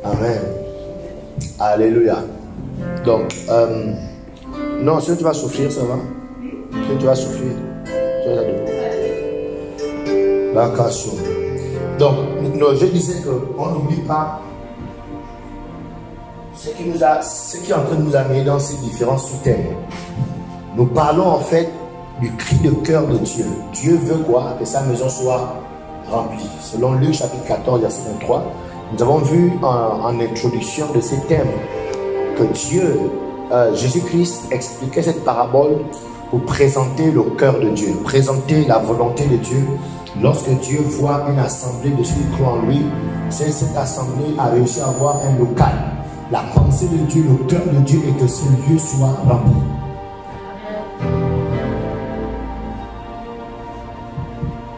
Amen. Alléluia. Donc, non, si tu vas souffrir, ça va? Si tu vas souffrir, tu vas debout. La casse. Donc, non, je disais qu'on n'oublie pas ce qui est en train de nous amener dans ces différents sous-thèmes. Nous parlons en fait du cri de cœur de Dieu. Dieu veut quoi? Que sa maison soit remplie. Selon Luc chapitre 14, verset 23, nous avons vu en introduction de ces thèmes que Dieu, Jésus-Christ expliquait cette parabole pour présenter le cœur de Dieu, présenter la volonté de Dieu. Lorsque Dieu voit une assemblée de ceux qui croient en lui, cette assemblée a réussi à avoir un local. La pensée de Dieu, le cœur de Dieu est que ce lieu soit rempli.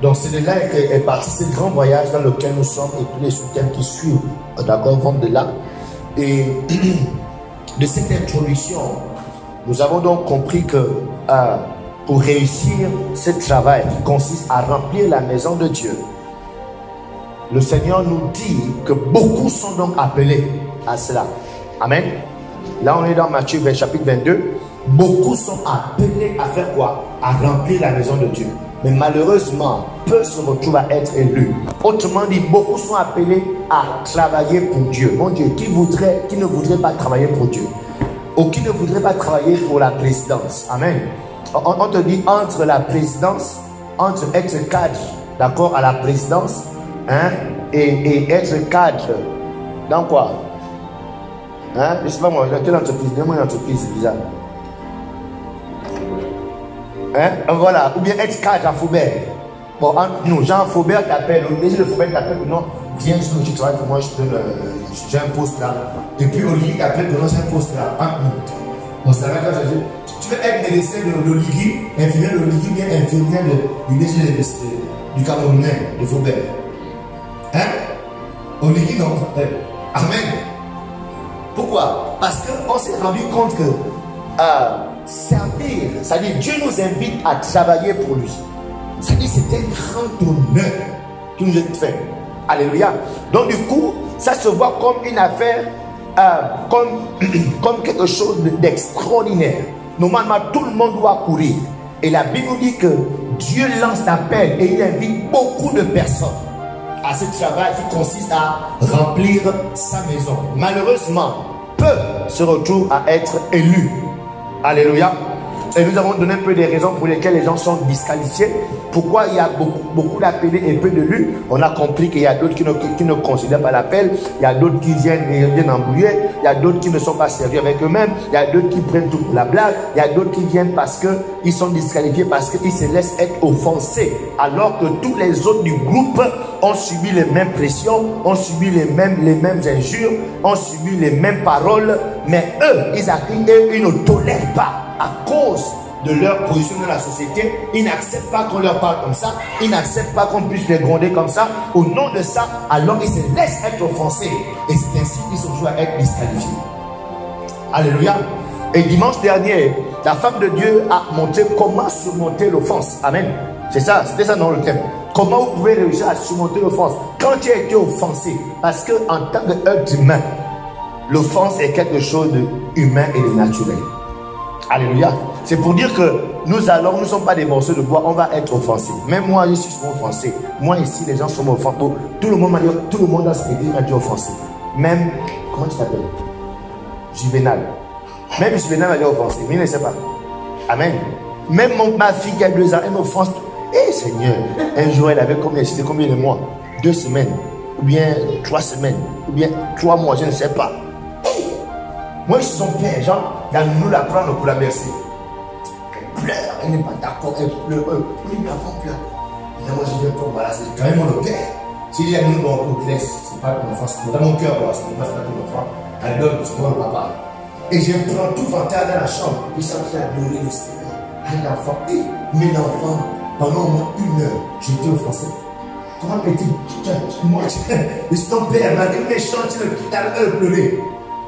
Donc c'est de là est parti ce grand voyage dans lequel nous sommes et tous les sous-thèmes qui suivent, d'accord, vont de là. Et de cette introduction, nous avons donc compris que pour réussir ce travail qui consiste à remplir la maison de Dieu, le Seigneur nous dit que beaucoup sont donc appelés à cela. Amen. Là on est dans Matthieu chapitre 22. Beaucoup sont appelés à faire quoi? À remplir la maison de Dieu. Mais malheureusement, peu se retrouvent à être élus. Autrement dit, beaucoup sont appelés à travailler pour Dieu. Mon Dieu, qui ne voudrait pas travailler pour Dieu? Ou qui ne voudrait pas travailler pour la présidence? Amen. On te dit entre la présidence, entre être cadre, d'accord, à la présidence, hein, et être cadre, dans quoi? Hein? Je ne sais pas moi, dans quelle entreprise? Donne-moi une entreprise, c'est bizarre. Hein? Voilà, ou bien être cadre à Faubert. Bon, nous, Jean Faubert t'appelle, ou déjà le Faubert t'appelle, non, viens, tu travailles pour moi, je te donne, j'ai un poste là. Et puis Olivier t'appelle, non, j'ai un poste là. Bon, ça va quand je dis, tu veux être médecin de l'Olivier, infirmière de l'Olivier, bien infirmière du Camerounais, de Faubert. Hein? Olivier, non. Amen. Pourquoi? Parce qu'on s'est rendu compte que servir, c'est-à-dire Dieu nous invite à travailler pour lui. C'est-à-dire c'est un grand honneur qui nous est fait. Alléluia. Donc du coup, ça se voit comme une affaire, comme quelque chose d'extraordinaire. Normalement, tout le monde doit courir. Et la Bible nous dit que Dieu lance l'appel et il invite beaucoup de personnes à ce travail qui consiste à remplir sa maison. Malheureusement, peu se retrouvent à être élus. Alléluia. Et nous avons donné un peu des raisons pour lesquelles les gens sont disqualifiés. Pourquoi il y a beaucoup d'appelés et peu d'élus. On a compris qu'il y a d'autres qui ne considèrent pas l'appel. Il y a d'autres qui viennent embrouiller. Il y a d'autres qui ne sont pas sérieux avec eux-mêmes. Il y a d'autres qui prennent tout pour la blague. Il y a d'autres qui viennent parce qu'ils sont disqualifiés, parce qu'ils se laissent être offensés. Alors que tous les autres du groupe ont subi les mêmes pressions, ont subi les mêmes injures, ont subi les mêmes paroles. Mais eux, ils ne tolèrent pas. À cause de leur position dans la société, ils n'acceptent pas qu'on leur parle comme ça, ils n'acceptent pas qu'on puisse les gronder comme ça. Au nom de ça, alors ils se laissent être offensés. Et c'est ainsi qu'ils sont joués à être disqualifiés. Alléluia. Et dimanche dernier, la femme de Dieu a montré comment surmonter l'offense. Amen. C'est ça, c'était ça dans le thème. Comment vous pouvez réussir à surmonter l'offense quand tu as été offensé? Parce qu'en tant qu'être humain, l'offense est quelque chose d'humain et de naturel. Alléluia. C'est pour dire que nous ne sommes pas des morceaux de bois, on va être offensés. Même moi, je suis souvent offensé. Moi ici, les gens sont offensés. Tout le monde dans cette église m'a dit offensé. Même, comment tu t'appelles? Juvenal. Même Juvenal m'a dit offensé, mais il ne sait pas. Amen. Même ma fille qui a 2 ans, elle m'offense. Eh Seigneur, un jour elle avait combien de mois? 2 semaines, ou bien 3 semaines, ou bien 3 mois, je ne sais pas. Moi, je suis son père, genre, nous la prendre pour la bercer. Elle pleure, elle n'est pas d'accord, elle pleure. Oui, mais avant, pleure. Et moi, je dis, voilà, c'est quand même mon père. S'il y a nous, on le laisse, c'est pas pour l'enfant, c'est dans mon cœur, ce n'est pas pour l'enfant. Elle donne, c'est pour le papa. Et je prends tout ventre dans la chambre, puis ça me fait adorer le Seigneur. À l'enfant, mais l'enfant, pendant au moins 1 heure, j'étais offensé. Comment petit, moi, je suis ton père, malgré mes chants, tu ne pleurer.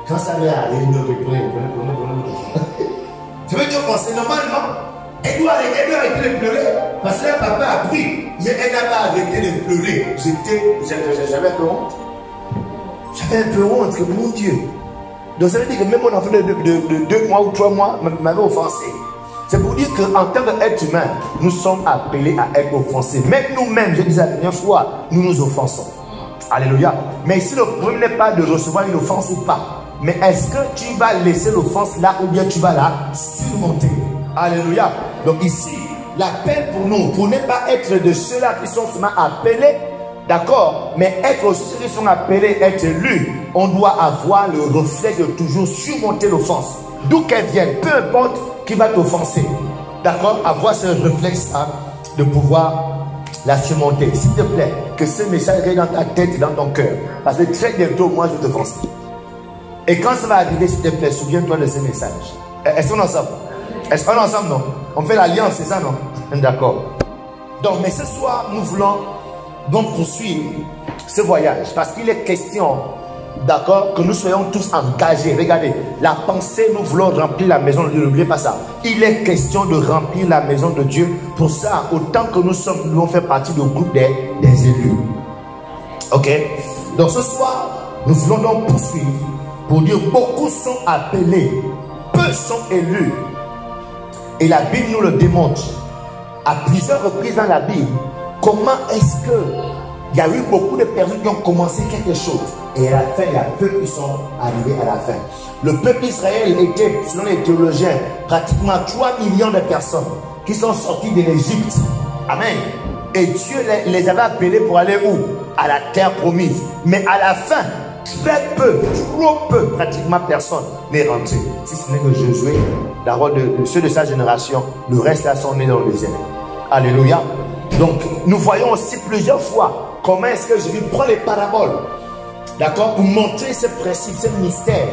Quand ça va aller, il ne reprend. Je veux dire, c'est normalement, elle doit arrêter de pleurer. Parce que là, papa a pris, mais elle n'a pas arrêté de pleurer. J'avais honte. j'avais un peu honte que mon Dieu. Donc ça veut dire que même mon enfant de 2 mois ou 3 mois m'avait offensé. C'est pour dire qu'en tant qu'être humain, nous sommes appelés à être offensés. Même nous-mêmes, je disais la dernière fois, nous nous offensons. Alléluia. Mais ici, le problème n'est pas de recevoir une offense ou pas. Mais est-ce que tu vas laisser l'offense là ou bien tu vas la surmonter? Alléluia. Donc ici, l'appel pour nous, pour ne pas être de ceux-là qui sont seulement appelés, d'accord, mais être aussi ceux qui sont appelés, être élus, on doit avoir le réflexe de toujours surmonter l'offense. D'où qu'elle vienne, peu importe qui va t'offenser. D'accord, avoir ce réflexe-là de pouvoir la surmonter. S'il te plaît, que ce message reste dans ta tête et dans ton cœur. Parce que très bientôt, moi, je vais t'offenser. Et quand ça va arriver, s'il te plaît, souviens-toi de ce message. Est-ce qu'on est ensemble? Est-ce qu'on est ensemble, non? On fait l'alliance, c'est ça, non? D'accord. Donc, mais ce soir, nous voulons donc poursuivre ce voyage. Parce qu'il est question, d'accord, que nous soyons tous engagés. Regardez, la pensée, nous voulons remplir la maison de Dieu. N'oubliez pas ça. Il est question de remplir la maison de Dieu. Pour ça, autant que nous sommes, nous devons faire partie du groupe des élus. Ok? Donc ce soir, nous voulons donc poursuivre pour dire beaucoup sont appelés, peu sont élus. Et la Bible nous le démontre à plusieurs reprises dans la Bible. Comment est-ce que il y a eu beaucoup de personnes qui ont commencé quelque chose et à la fin, il y a peu qui sont arrivés à la fin. Le peuple d'Israël était, selon les théologiens, pratiquement 3 millions de personnes qui sont sorties de l'Égypte. Amen. Et Dieu les avait appelés pour aller où? À la terre promise. Mais à la fin, très peu, trop peu, pratiquement personne n'est rentré. Si ce n'est que Josué, d'abord de ceux de sa génération, le reste là sont nés dans le désert. Alléluia. Donc, nous voyons aussi plusieurs fois comment est-ce que Jésus prend les paraboles, d'accord, pour montrer ce principe, ce mystère,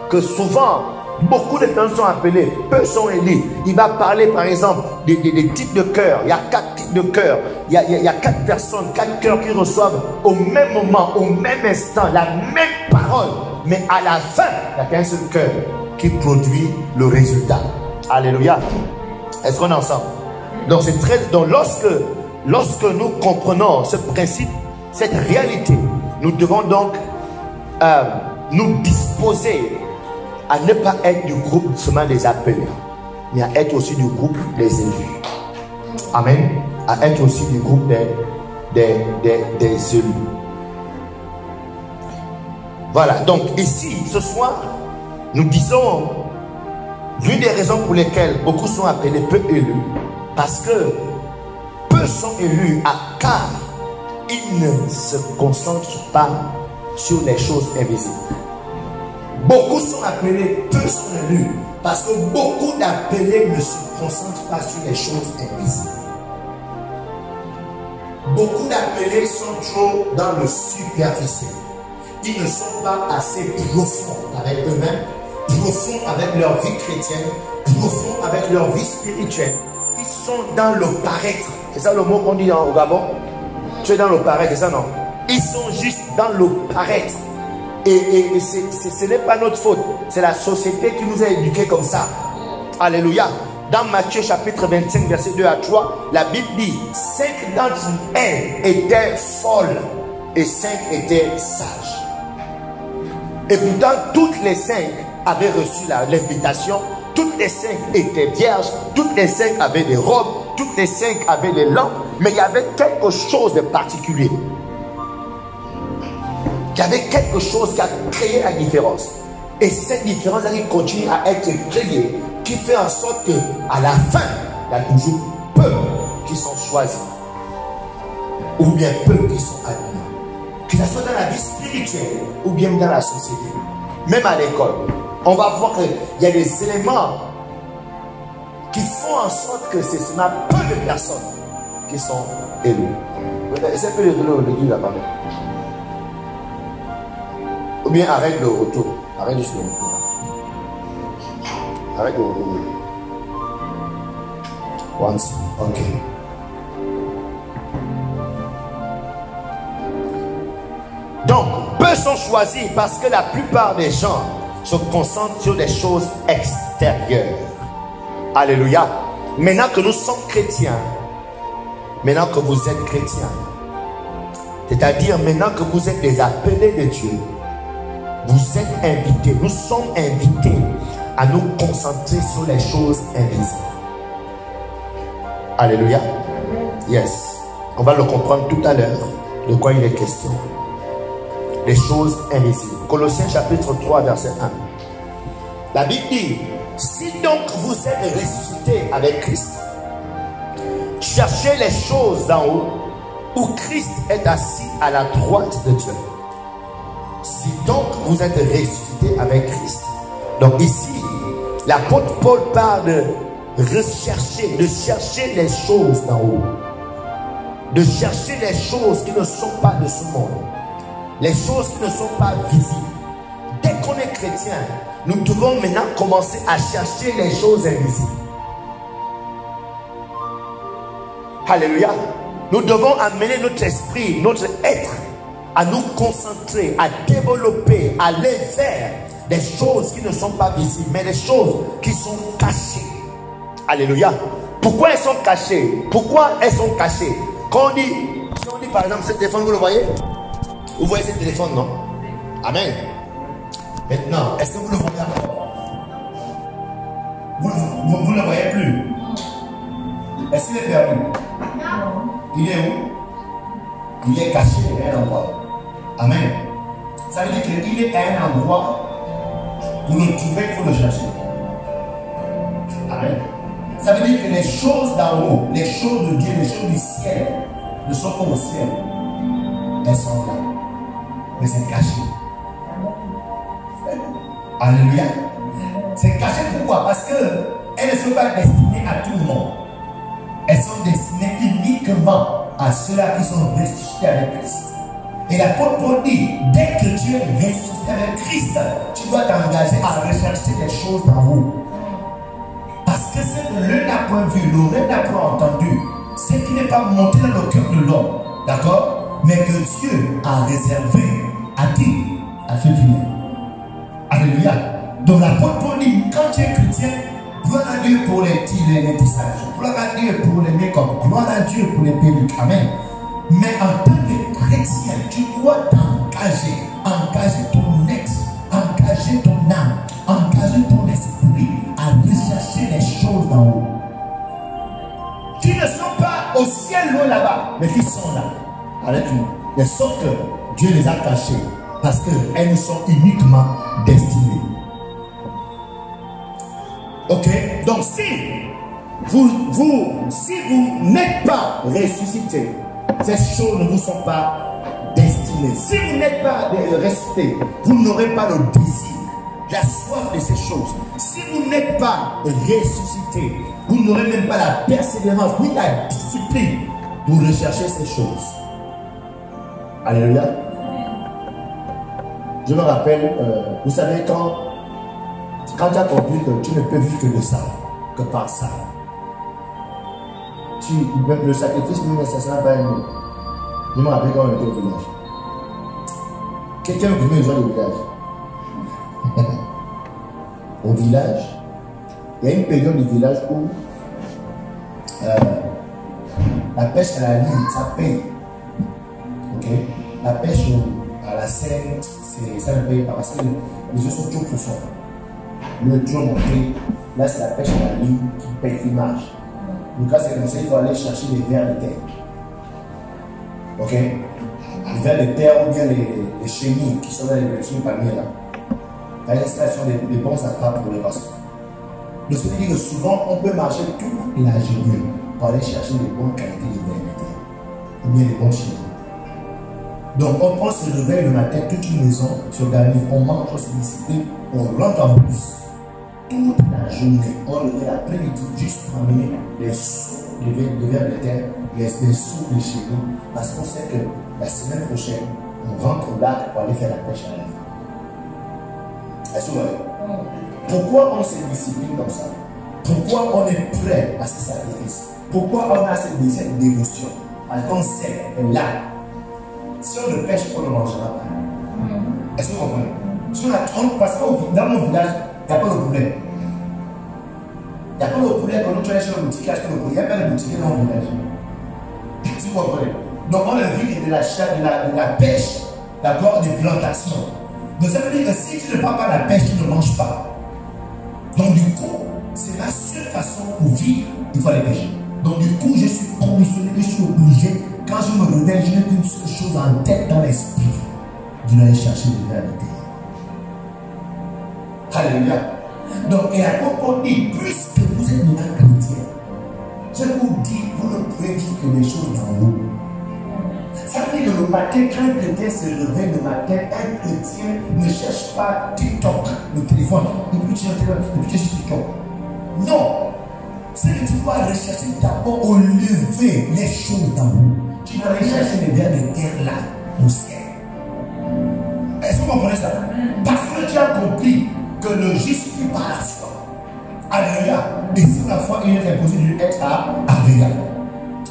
que souvent, beaucoup de personnes sont appelées, peu sont élus. Il va parler, par exemple, des types de cœurs. Il y a 4 types de cœurs. Il y a 4 personnes, 4 cœurs qui reçoivent au même moment, au même instant, la même parole. Mais à la fin, il n'y a qu'un seul cœur qui produit le résultat. Alléluia. Est-ce qu'on est ensemble? Donc, c'est très... Donc, lorsque nous comprenons ce principe, cette réalité, nous devons donc nous disposer à ne pas être du groupe seulement des appelés, mais à être aussi du groupe des élus. Amen. À être aussi du groupe des élus. Voilà. Donc ici, ce soir, nous disons l'une des raisons pour lesquelles beaucoup sont appelés, peu élus, parce que peu sont élus car ils ne se concentrent pas sur les choses invisibles. Beaucoup sont appelés, peu sont élus, parce que beaucoup d'appelés ne se concentrent pas sur les choses invisibles. Beaucoup d'appelés sont trop dans le superficiel. Ils ne sont pas assez profonds avec eux-mêmes, profonds avec leur vie chrétienne, profonds avec leur vie spirituelle. Ils sont dans le paraître. C'est ça le mot qu'on dit au Gabon? Tu es dans le paraître, c'est ça, non? Ils sont juste dans le paraître. Et ce n'est pas notre faute. C'est la société qui nous a éduqués comme ça. Alléluia. Dans Matthieu chapitre 25, verset 2 à 3, la Bible dit 5 d'entre elles étaient folles et 5 étaient sages. Et pourtant, toutes les 5 avaient reçu l'invitation. Toutes les 5 étaient vierges. Toutes les 5 avaient des robes. Toutes les 5 avaient des lampes. Mais il y avait quelque chose de particulier. Il y avait quelque chose qui a créé la différence. Et cette différence-là qui continue à être créée, qui fait en sorte qu'à la fin, il y a toujours peu qui sont choisis. Ou bien peu qui sont admis. Que ce soit dans la vie spirituelle ou bien dans la société. Même à l'école. On va voir qu'il y a des éléments qui font en sorte que c'est seulement peu de personnes qui sont élues. Est-ce que le Dieu là-bas? Ou bien arrête le retour. Arrête juste le retour. Arrête le retour. Once. Ok. Donc, peu sont choisis parce que la plupart des gens se concentrent sur des choses extérieures. Alléluia. Maintenant que nous sommes chrétiens, maintenant que vous êtes chrétiens, c'est-à-dire maintenant que vous êtes des appelés de Dieu, vous êtes invités, nous sommes invités à nous concentrer sur les choses invisibles. Alléluia. Yes. On va le comprendre tout à l'heure de quoi il est question. Les choses invisibles. Colossiens chapitre 3 verset 1. La Bible dit, si donc vous êtes ressuscités avec Christ, cherchez les choses d'en haut où Christ est assis à la droite de Dieu. Si donc vous êtes ressuscités avec Christ. Donc ici, l'apôtre Paul parle de rechercher, de chercher les choses d'en haut. De chercher les choses qui ne sont pas de ce monde. Les choses qui ne sont pas visibles. Dès qu'on est chrétien, nous devons maintenant commencer à chercher les choses invisibles. Alléluia. Nous devons amener notre esprit, notre être, à nous concentrer, à développer, à aller vers des choses qui ne sont pas visibles, mais des choses qui sont cachées. Alléluia. Pourquoi elles sont cachées? Pourquoi elles sont cachées? Quand on dit, si on dit par exemple ce téléphone, vous le voyez? Vous voyez ce téléphone, non? Amen. Maintenant, est-ce que vous le voyez encore? Vous ne le voyez plus? Est-ce qu'il est perdu? Il est où? Il est caché à un endroit. Amen. Ça veut dire qu'il est à un endroit. Pour le trouver, il faut le chercher. Amen. Ça veut dire que les choses d'en haut, les choses de Dieu, les choses du ciel, ne sont pas au ciel. Elles sont là. Mais c'est caché. Alléluia. C'est caché pourquoi? Parce qu'elles ne sont pas destinées à tout le monde. Elles sont destinées uniquement à ceux-là qui sont ressuscités avec Christ. Et l'apôtre Paul dit, dès que tu es ressuscité avec Christ, tu dois t'engager à rechercher les choses d'en haut. Parce que ce que l'un n'a point vu, l'oreille n'a point entendu, ce qui n'est pas monté dans le cœur de l'homme, d'accord? Mais que Dieu a réservé à qui? À ceux qui l'aiment. Alléluia. Donc l'apôtre Paul dit, quand tu es chrétien, gloire à Dieu pour les tissages, gloire à Dieu pour les make-up, gloire à Dieu pour les perruques. Amen. Mais en tant que chrétien, tu dois t'engager, engager ton être, engager ton âme, engager ton esprit à rechercher les choses d'en haut. Qui ne sont pas au ciel loin là-bas, mais qui sont là, avec nous. De sorte que Dieu les a cachées, parce qu'elles nous sont uniquement destinées. Ok? Donc si vous n'êtes pas ressuscité, ces choses ne vous sont pas destinées. Si vous n'êtes pas ressuscité, vous n'aurez pas le désir, la soif de ces choses. Si vous n'êtes pas ressuscité, vous n'aurez même pas la persévérance ni la discipline pour rechercher ces choses. Alléluia. Je me rappelle, vous savez, quand tu as compris que tu ne peux vivre que de ça, que par ça, le sacrifice ne nécessairement pas aimé. Je me rappelle quand on était au village. Quelqu'un venait aux gens du village. Au village, il y a une période du village où la pêche à la ligne, ça paye. Okay? La pêche à la Seine, ça ne paye pas parce que les eaux sont trop profondes. Le trop monté, là c'est la pêche à la ligne qui paye, qui marche. Donc quand c'est comme ça, il faut aller chercher les vers de terre. Ok? Les vers de terre ou bien les chenilles qui sont dans les petits palmiers là. La installation des bons attrapes pour les poissons. Donc ça veut dire que souvent on peut marcher toute la journée pour aller chercher les bonnes qualités de vers de terre. Ou bien les bons chenilles. Donc on prend ce réveil le matin, toute une maison s'organise, on mange, on se discipline, on rentre en bus. Toute la journée, on revient l'après-midi juste pour amener les seaux de verre de terre, les seaux de chez nous, parce qu'on sait que la semaine prochaine, on rentre au lac pour aller faire la pêche à la ligne. Est-ce que vous voyez? Pourquoi on se discipline comme ça? Pourquoi on est prêt à ce sacrifice? Pourquoi on a cette dévotion? Parce qu'on sait que là, si on ne pêche, on ne mangera pas. Est-ce que vous comprenez? Parce que dans mon village, il n'y a pas de poulet. Il n'y a pas de poulet quand tu vas chez le boutique acheter le poulet. Il n'y a pas de boutique dans mon village. Si vous comprenez. Donc on a vu de la pêche, d'accord, des plantations. Donc ça veut dire que si tu ne prends pas la pêche, tu ne manges pas. Donc du coup, c'est la seule façon pour vivre, il faut aller pêcher. Donc du coup, je suis conditionné, je suis obligé, quand je me réveille, je n'ai qu'une seule chose en tête dans l'esprit. Je vais aller chercher le verre de terre. Alléluia. Donc, et à propos dit, puisque vous êtes maintenant chrétien, je vous dis, vous ne pouvez vivre que des choses d'en haut. Ça veut dire que le matin, quand un chrétien se réveille le matin, un chrétien ne cherche pas TikTok, le téléphone, depuis que tu es sur TikTok. Non! C'est que tu dois rechercher d'abord au lever les choses d'en haut. Tu dois aller chercher les vers de terre là, au ciel. Est-ce que vous comprenez ça? Parce que tu as compris que le juste vit par la foi. Alléluia. Et sur la foi, il est imposé d'être Alléluia.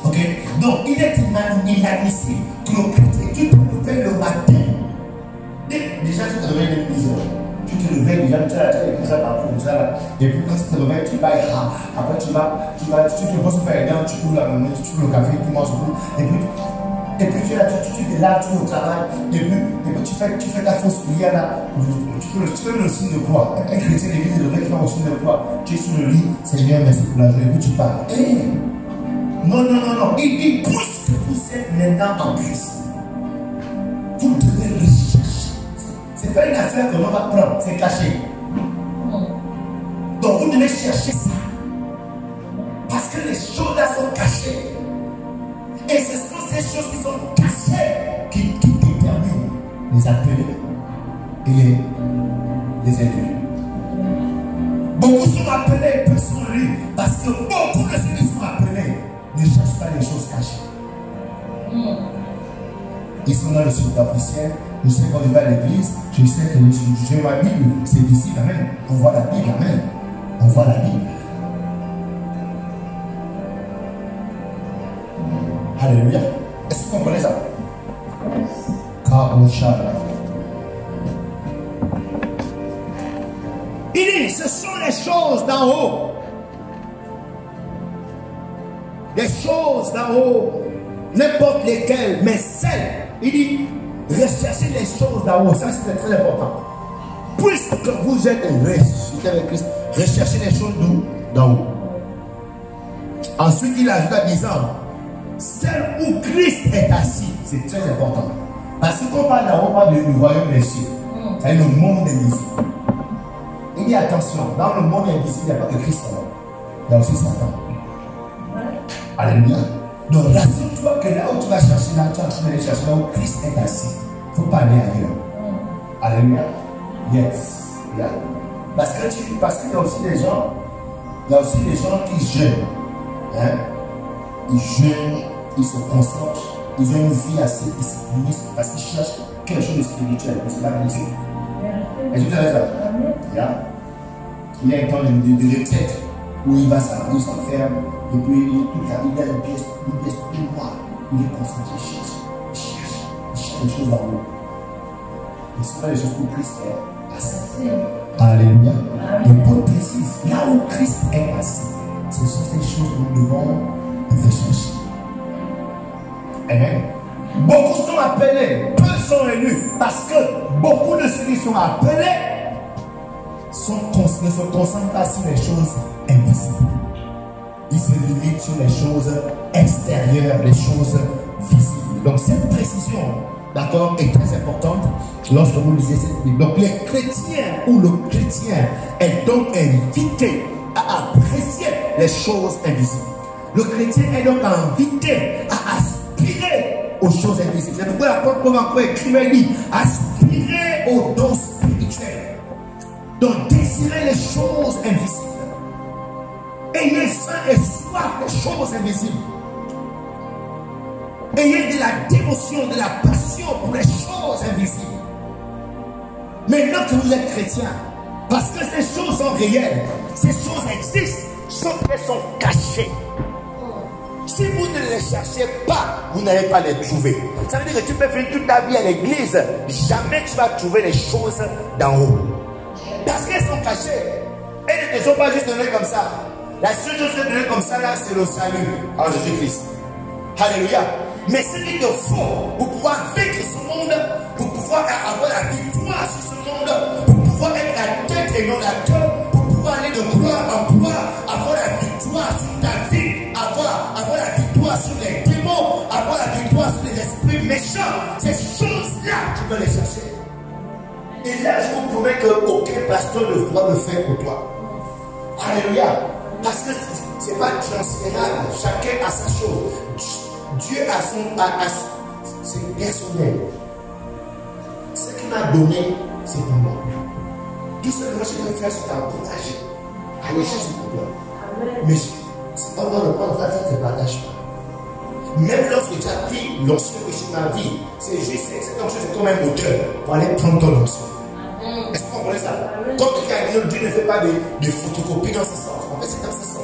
Ok? Donc, il est inadmissible que le chrétien, tu te réveilles le matin. Déjà, tu te réveilles le 10 heures. Tu te réveilles déjà, tu as écrit ça partout, comme ça là. Et puis, quand tu te réveilles, tu vas, après tu te poses par les dents, tu ouvres la main, tu ouvres le café, tu manges tout. Et puis tu es là, tu es là, tu es au travail, et puis tu fais ta fausse prière là, tu fais le signe de croix. Un chrétien d'église de réveil qui fait le signe de croix, tu es sur le lit, Seigneur, merci pour la journée, et puis tu pars. Non. Il dit, puisque vous êtes maintenant en Christ, vous devez rechercher. Ce n'est pas une affaire que l'on va prendre, c'est caché. Donc vous devez chercher ça. Parce que les choses là sont cachées. Et ce sont ces choses qui sont cachées qui déterminent les appelés et les élus. Beaucoup sont appelés, peu sont élus. Parce que beaucoup de ceux qui sont appelés ne cherchent pas les choses cachées. Ils sont dans le superficiel. Je sais quand je vais à l'église, je sais que j'ai ma Bible, c'est d'ici, amen. On voit la Bible, amen. On voit la Bible. Alléluia. Est-ce que vous comprenez ça? Il dit, ce sont les choses d'en haut. Les choses d'en haut, n'importe lesquelles, mais celles. Il dit, recherchez les choses d'en haut. Ça, c'est très important. Puisque vous êtes ressuscité avec Christ, recherchez les choses d'en haut. Ensuite, il ajoute en disant, celle où Christ est assis, c'est très important. Parce qu'on parle d'en haut, on parle du royaume des cieux. C'est le monde invisible. Il dit attention, dans le monde invisible, il n'y a pas que Christ. Il y a aussi Satan. Alléluia. Donc rassure-toi que là où tu vas chercher l'argent, tu vas aller chercher là où Christ est assis. Il ne faut pas aller ailleurs. Alléluia. Yes. Yeah. Parce qu'il y a aussi des gens, qui jeûnent. Hein? Ils jeûnent, ils se concentrent, ils ont une vie assez disciplinée parce qu'ils cherchent quelque chose de spirituel. C'est pas réalisé. Est-ce que vous avez ça? Yeah. Il y a un temps de retraite où il va s'enferme et puis il a une pièce tout noire. Il est concentré, il cherche des choses en haut. Et ce sont les choses pour Christ est assis. Alléluia. Et Paul précise, là où Christ est assis, ce sont ces choses que nous devons rechercher. Amen. Beaucoup sont appelés, peu sont élus, parce que beaucoup de ceux qui sont appelés ne se concentrent pas sur les choses invisibles. Ils se limitent sur les choses extérieures, les choses visibles. Donc cette précision, d'accord, est très importante lorsque vous lisez cette Bible. Donc les chrétiens ou le chrétien est donc invité à apprécier les choses invisibles. Le chrétien est donc invité à aspirer aux choses invisibles. C'est pourquoi l'apôtre Paul encore écrivait, il dit, aspirer aux dons spirituels. Donc désirer les choses invisibles. Ayez faim et soif des choses invisibles. Ayez de la dévotion, de la passion pour les choses invisibles. Maintenant que vous êtes chrétien, parce que ces choses sont réelles, ces choses existent, sauf qu'elles sont cachées. Si vous ne les cherchez pas, vous n'allez pas les trouver. Ça veut dire que tu peux venir toute ta vie à l'église, jamais tu vas trouver les choses d'en haut. Parce qu'elles sont cachées. Elles ne te sont pas juste données comme ça. La seule chose qui est donnée comme ça, là, c'est le salut en Jésus-Christ. Alléluia. Mais ce qu'il te faut pour pouvoir vaincre ce monde, pour pouvoir avoir la victoire sur ce monde, dénonateur pour pouvoir aller de gloire en gloire, avoir la victoire sur ta vie, avoir la victoire sur les démons, avoir la victoire sur les esprits méchants. Ces choses-là, tu peux les chercher. Et là, je vous promets qu'aucun pasteur ne pourra le faire pour toi. Alléluia. Parce que ce n'est pas transférable. Chacun a sa chose. Dieu a c'est personnel. Ce qu'il m'a donné, c'est pour moi. Tout ce que moi je peux faire, c'est t'encourager. Aller chercher pour toi. Mais c'est pas moi de prendre ça, ça ne se partage pas. Même lorsque tu as pris l'onction sur ma vie, c'est juste, cette onction, c'est comme un moteur pour aller prendre ton onction. Est-ce que vous comprenez ça? Quand quelqu'un dit Dieu ne fait pas de photocopie dans ce sens. En fait, c'est dans ce sens.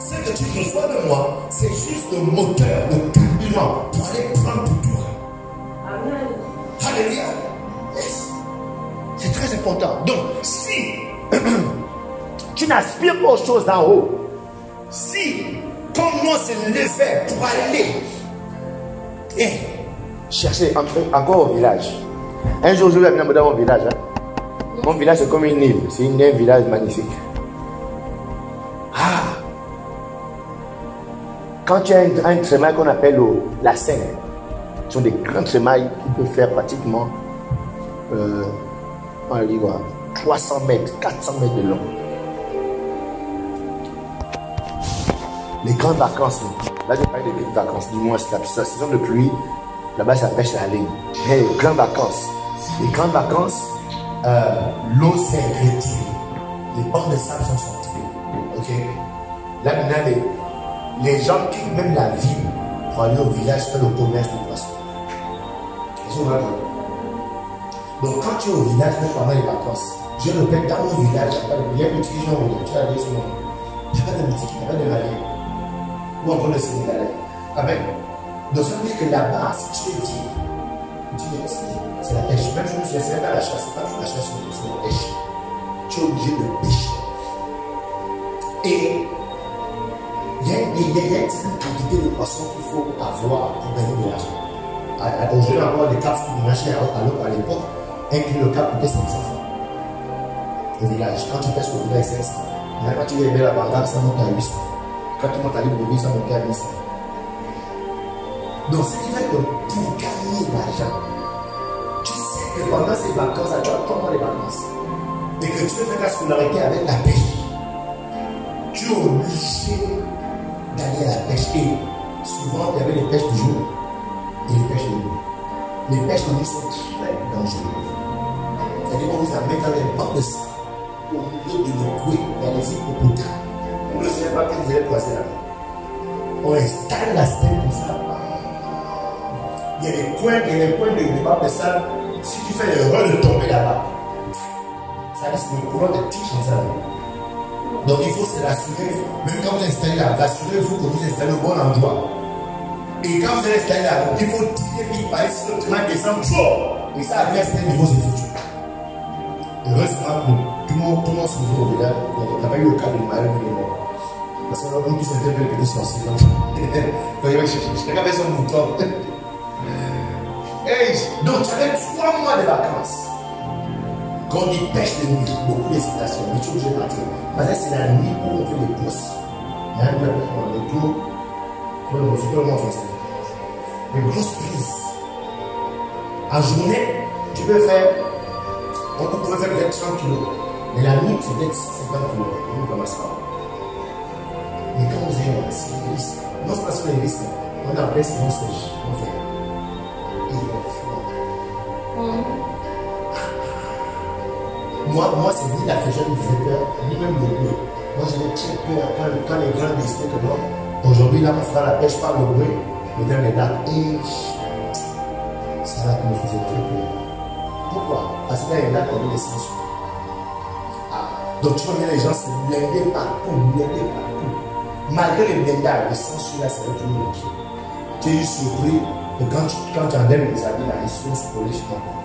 Ce que tu reçois de moi, c'est juste le moteur, le carburant pour aller prendre pour toi. Amen. Alléluia. Yes. C'est très important. Donc, si tu n'aspires pas aux choses d'en haut, si ton nom se levait pour aller chercher encore au village. Un jour, je vais venir dans mon village. Hein. Mon village, c'est comme une île. C'est un village magnifique. Quand tu as un trémail qu'on appelle la Seine, ce sont des grands trémailles qui peuvent faire pratiquement 300 mètres, 400 mètres de long. Les grandes vacances, là je parle des petites vacances, du moins c'est la saison de pluie, là-bas ça pêche la ligne. Mais les grandes vacances, l'eau s'est retirée, les bancs de sable sont sortis. Ok? Là maintenant, les gens quittent même la ville pour aller au village faire le commerce de poissons. Donc quand tu es au village, même pendant les vacances, je répète, dans mon village, il y a une boutique, tu as allé sur mon. Il n'y a pas de boutique, il n'y a pas de Malais. Ou encore le Sénégalais. Amen. Donc ça veut dire que là-bas, si tu es dit, c'est la pêche. Même chose, c'est pas la chasse, c'est pas la chasse, c'est la pêche. Tu es obligé de pêcher. Et il y a une certaine quantité de poissons qu'il faut avoir pour gagner de l'argent. Donc, je vais avoir des capes pour marcher à l'époque, inclus le cap coûtait 500 francs. Au village, quand tu pêches au village, 500. Mais quand tu veux aimer la banque, ça monte à 800. Quand tu montes à l'île, ça monte à 800. Donc, ce qui fait que pour gagner de l'argent, tu sais que pendant ces vacances, tu as pendant les vacances, et que tu veux faire ta scolarité avec la pêche, tu es obligé d'aller à la pêche. Et souvent, il y avait les pêches du jour et les pêches de nuit. Les pêches de nuit sont très dangereuses. C'est-à-dire qu'on vous amène dans les bancs de sable au milieu de nos couilles, dans les hippopotames. On ne sait pas que vous allez passer là-bas. On installe la stèle comme ça. Il y a des points de bancs de sable. Si tu fais l'erreur de tomber là-bas, ça risque de courant de tige dans ça. Donc il faut se rassurer, même quand vous installez là, rassurez-vous que vous installez au bon endroit. Et quand vous allez installer là, il faut tirer vite par ici, le train descend chaud. Et ça arrive à ce niveau, c'est foutu. Heureusement, tout le monde se trouve au village. Il n'y a pas eu le cas de Marie de mort. Parce que nous tous étaient un petit sorcier. Donc je regardais son mouton. Donc tu avais 3 mois de vacances. Quand on dit pêche de nuit, beaucoup d'hésitations, mais tu es obligé de partir. Parce que c'est la nuit où on fait des courses. Il y a des tours. Je peux le montrer ça. Des grosses prises. En journée, tu peux faire. On peut faire peut-être 30 kg. Mais la nuit, c'est peut-être 50 kg. On ne commence pas. Mais quand vous avez c'est des risques. Non, c'est pas sur les risques. On appelle ça un stage. On fait. Il est fort. Moi, c'est ni la féchette qui faisait peur, ni même le bruit. Moi, j'avais très peur quand les grands décidaient que non. Aujourd'hui, là, on fera la pêche par le bruit, mais dans les lacs. Et ça là qui me faisait très peur. Pourquoi? Parce que dans les lacs, on avait des sangsues. Donc, tu vois bien, les gens se blindaient partout, Malgré les blindages, les sangsues là, c'est toujours le pied. Tu es surpris que quand tu enlèves les habits là, ils sont collés sur ton corps.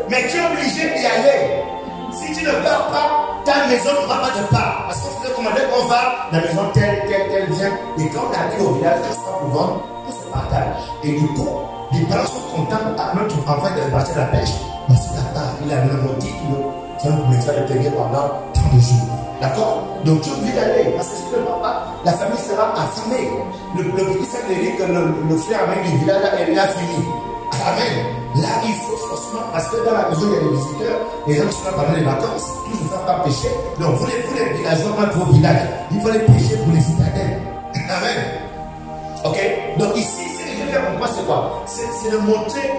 Mais tu es obligé d'y aller. Si tu ne pars pas, ta maison ne va pas de part. Parce qu'on faisait commander qu'on va, la maison telle vient. Et quand on arrive au village, on se pas pour vendre, on se partage. Et du coup, les parents sont contents à notre enfant de partir à la pêche. Parce qu'il n'a pas il a le motif, ça nous permettra de tenir pendant tant de jours. D'accord? Donc tu es obligé d'aller, parce que si tu ne vas pas, la famille sera affamée. Le petit frère dit que le frère amène du village, elle a fini. Amen. Là, il faut forcément, parce que dans la maison, il y a des visiteurs, les gens qui sont là pendant les vacances, tous ne savent pas pêcher. Donc, vous les villageois rentrent au village. Il faut les pêcher pour les citadins. Amen. Ok? Donc, ici, ce que je veux faire pour moi, c'est quoi? C'est de montrer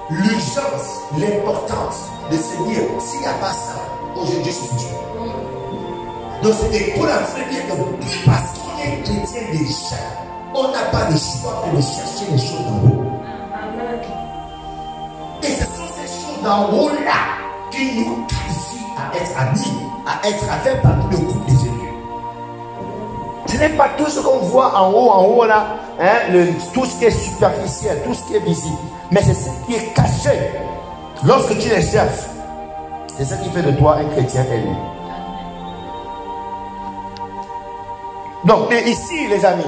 l'urgence, l'importance de se dire, s'il n'y a pas ça, aujourd'hui, je suis foutu. Donc, c'est pour la dire que parce qu'on est chrétien déjà, on n'a pas le choix que de chercher les choses en haut. Et ce sont ces choses d'en haut là qui nous qualifient à être amis, à faire partie du groupe des élus. Ce n'est pas tout ce qu'on voit en haut là, hein, tout ce qui est superficiel, tout ce qui est visible, mais c'est ce qui est caché. Lorsque tu les cherches, c'est ce qui fait de toi un chrétien élu. Donc, et ici, les amis,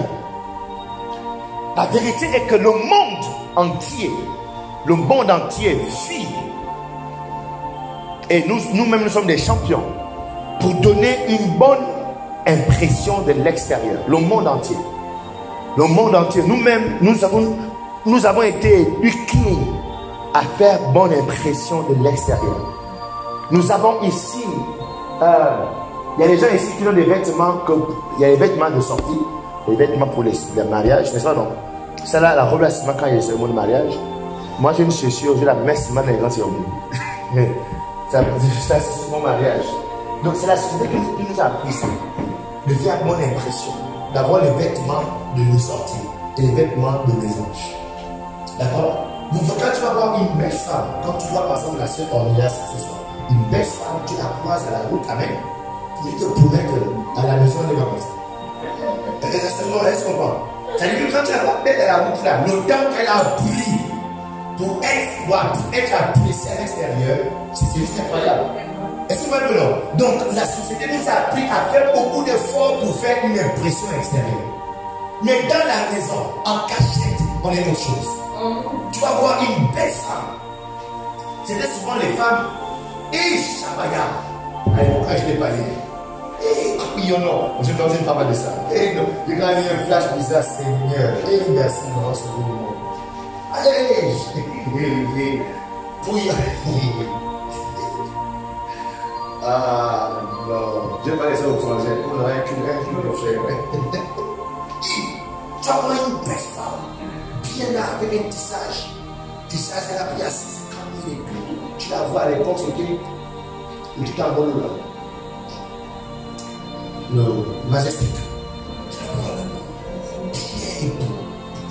la vérité est que le monde entier vit. Et nous-mêmes, nous sommes des champions pour donner une bonne impression de l'extérieur. Le monde entier. Le monde entier. Nous-mêmes, nous avons été éduqués à faire bonne impression de l'extérieur. Nous avons ici, il y a des gens ici qui ont des vêtements, il y a des vêtements de sortie, des vêtements pour les mariages, n'est-ce pas non? Ça là, la robe là, c'est quand il y a le cérémonie de mariage. Moi j'ai une chaussure, j'ai la messe dans les grands cérémonies. Ça c'est mon mariage. Donc c'est la société qui nous a appris ça. De faire bonne impression. D'avoir les vêtements de nos sorties et les vêtements de mes anges. D'accord? Donc quand tu vas voir une belle femme, quand tu vois par exemple la sœur Ornia ce soir, une belle femme, tu la croises à la route, amen. Je te promets qu'à la maison, elle n'est pas comme ça. Est-ce qu'on comprend? C'est-à-dire que quand tu la vois belle à la route là, le temps qu'elle a pris pour être appréciée à l'extérieur, c'est juste incroyable. Est-ce que vous voyez non? Donc la société nous a appris à faire beaucoup d'efforts pour faire une impression extérieure. Mais dans la maison, en cachette, on est autre chose. Tu vas voir une belle femme. C'était souvent les femmes. Et Shabaya. Allez, pourquoi je l'ai pas dit? Et couillonnant. Je ne sais pas de ça. Et non, j'ai gagné un flash pour ça, Seigneur. Et merci, non, c'est bon. Allez, ah non, je vais pas laisser au français. On aurait qu'une de frère. Tu vas voir une belle femme, bien là, avec un tissage. Tissage, elle a pris à 50 000 et tout. Tu la vois à l'époque, c'était le petit tambour là. Le majestic. Tu la vois là. Bien et tout.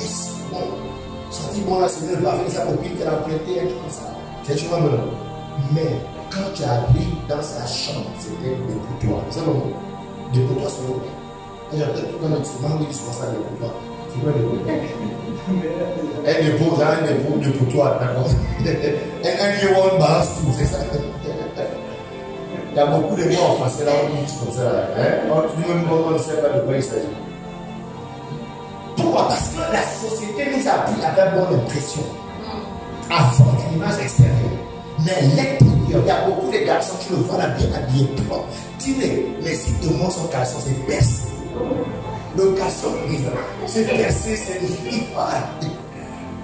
Et c'est bon. Sorti bon là, c'est le parfum de sa copine qu'elle a prêté, un truc comme ça. C'est tu vois maintenant. Mais quand tu as pris dans sa chambre, c'était des boutoirs. C'est le mot. Des boutoirs, c'est le mot. J'ai peut-être tout dans notre souvent dit souvent ça, des boutoirs. C'est quoi des boutoirs? Elle est beau, genre, elle est beau de boutoirs, d'accord? Un lieu où on balance tout, c'est ça? Il y a beaucoup de mots en français là, on dit comme ça. Nous-mêmes, on ne sait pas de quoi il s'agit. Pourquoi? Parce que la société nous a appris à faire bonne impression. À vendre l'image extérieure. Mais l'intérieur, il y a beaucoup de garçons qui le voient là bien habillé, propre. Dis-le, mais si tout le monde son garçon, c'est percé. Le garçon, c'est percé, c'est une fille.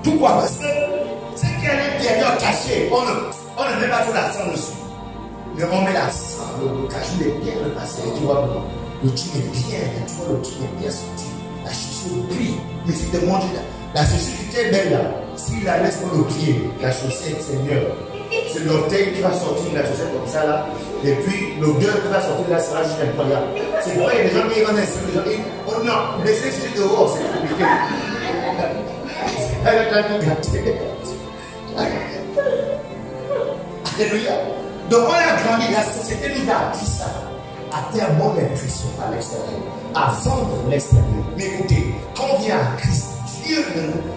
Pourquoi? Parce que ce qui est à l'intérieur caché, on ne met pas tout l'accent dessus. Mais on met l'accent, le cachou est bien repassé, tu vois, le jean est bien, tu vois, le jean est bien sorti. La chaussure brille, mais si tu te montres la chaussure qui est belle là, s'il la laisse pour le pied, la chaussette, Seigneur, c'est l'orteil qui va sortir de la chaussette comme ça là, et puis l'odeur qui va sortir là sera juste incroyable. C'est pourquoi il y a des gens qui vont essayer, les gens qui disent, oh non, laissez juste dehors, c'est compliqué. Alléluia. Donc on a grandi, la société nous a appris ça, à faire bonne impression à l'extérieur, à vendre l'extérieur. Mais écoutez, quand on vient à Christ,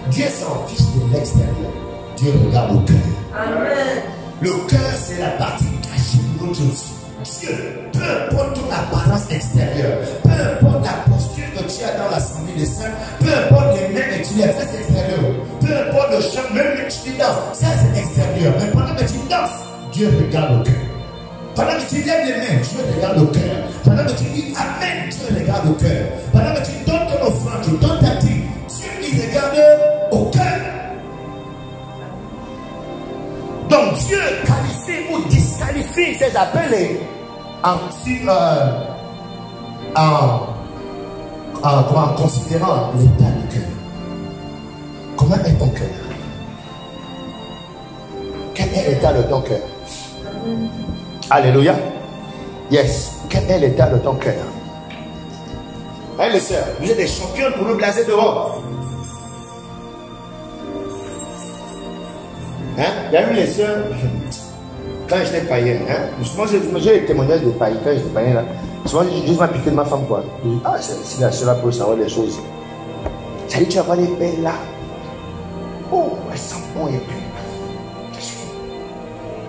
Dieu s'en fiche de l'extérieur. Dieu regarde au cœur. Amen. Le cœur, c'est la partie cachée de notre vie. Dieu, peu importe ton apparence extérieure, peu importe la posture que tu as dans l'assemblée des saints, peu importe les mains que tu lèves, ça c'est extérieur. Peu importe le chant, même que tu danses, ça c'est extérieur. Mais pendant que tu danses, Dieu regarde au cœur. Pendant que tu lèves les mains, Dieu regarde au cœur. Pendant que tu dis Amen, Dieu regarde au cœur. Pendant que tu donnes ton offrande, tu donnes ta dîme, Dieu il regarde au cœur. Donc Dieu qualifie ou disqualifie ses appelés en considérant l'état du cœur. Comment est ton cœur? Quel est l'état de ton cœur? Alléluia. Yes. Quel est l'état de ton cœur? Hein, les sœurs, vous êtes des championnes pour nous blaser dehors. Hein? Il y a eu les sœurs, quand j'étais païen, hein? Souvent j'ai les témoignages des païens, quand j'étais païen là. Souvent je dis, je m'appliquer de ma femme quoi. Je dis, ah, c'est la sœur là pour savoir les choses. Ça dit, tu vas voir les belles là. Oh, elles sont bonnes et puis.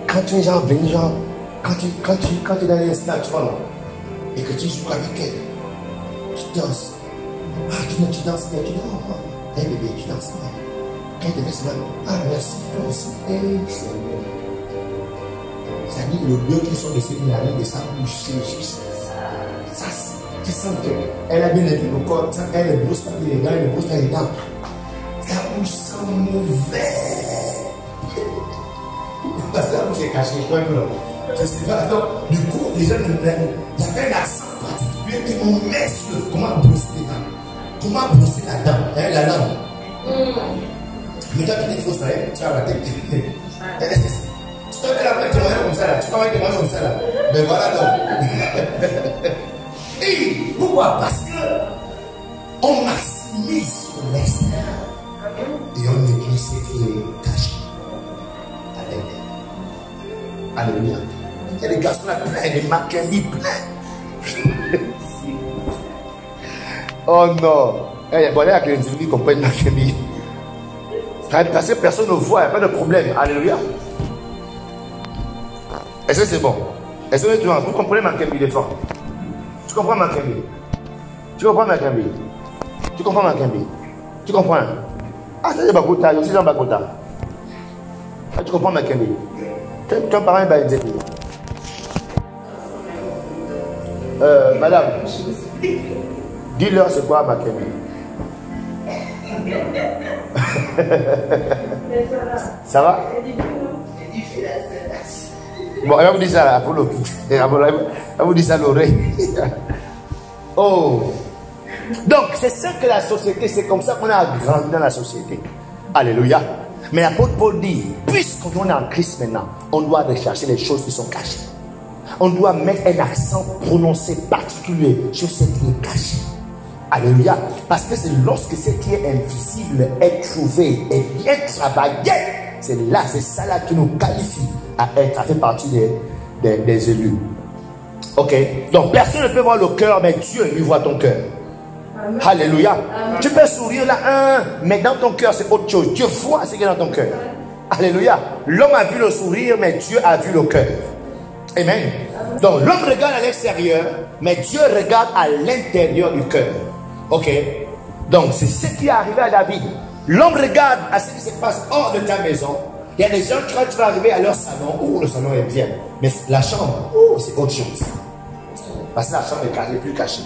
Quand tu es genre venu, genre, quand tu es dans les snaps, tu vois, non? Et que tu joues avec elle, tu danses. Ah, tu danses bien, tu danses. Eh bébé, tu danses bien. Quand tu es là, ah, merci, toi aussi. Eh, Seigneur. Ça dit, le bleu qui sort de ses narines, de sa bouche, ça, tu sens qu'elle a bien le corps, elle ne brosse pas les dents, elle ne brosse pas les dents. Sa bouche sent mauvais. Parce que la bouche est cachée, je crois que non. Je sais pas. Donc, du coup, les gens me prennent. Il y avait un accent particulier qu'on met sur comment brosser les dents. Comment brosser la dent, hein, la langue. Mais toi, tu dis faux, ça, tu as la tête. Tu t'en fais la main, tu manges comme ça, là. Tu t'en fais manger comme ça, là. Mais voilà, donc. Et pourquoi? Parce que on maximise sur l'extérieur et on néglige ce qui est caché. Alléluia. Il y a des garçons là pleins, des Mackenzie pleins. Oh non. Il y a des gens qui comprennent Mackenzie. Parce que personne ne voit, il n'y a pas de problème. Alléluia. Est-ce que c'est bon? Est-ce que vous comprenez Mackenzie des fois? Tu comprends Mackenzie? Tu comprends Mackenzie? Tu comprends Mackenzie? Tu comprends? Ah, c'est Bakota, je suis dans Bakota. Ah, tu comprends Mackenzie? Ton parent va dire. Madame, dis-leur c'est quoi Mackenzie? Ça va? Bon, elle va vous dire ça pour l'oreille. Elle va vous dire ça à l'oreille. Oh! Donc, c'est ça que la société, c'est comme ça qu'on a grandi dans la société. Alléluia. Mais l'apôtre Paul dit, puisqu'on est en Christ maintenant, on doit rechercher les choses qui sont cachées. On doit mettre un accent prononcé particulier sur ce qui est caché. Alléluia. Parce que c'est lorsque ce qui est invisible est trouvé et bien travaillé, c'est là, c'est ça là qui nous qualifie à faire partie des élus. Ok. Donc personne ne peut voir le cœur, mais Dieu lui voit ton cœur. Amen. Alléluia. Amen. Tu peux sourire là, mais dans ton cœur c'est autre chose. Dieu voit ce qui est dans ton cœur. Alléluia. L'homme a vu le sourire, mais Dieu a vu le cœur. Amen. Amen. Donc l'homme regarde à l'extérieur, mais Dieu regarde à l'intérieur du cœur. Ok. Donc c'est ce qui est arrivé à David. L'homme regarde à ce qui se passe hors de ta maison. Il y a des gens qui tu vas arriver à leur salon, le salon est bien, mais la chambre, c'est autre chose. Parce que la chambre est plus cachée.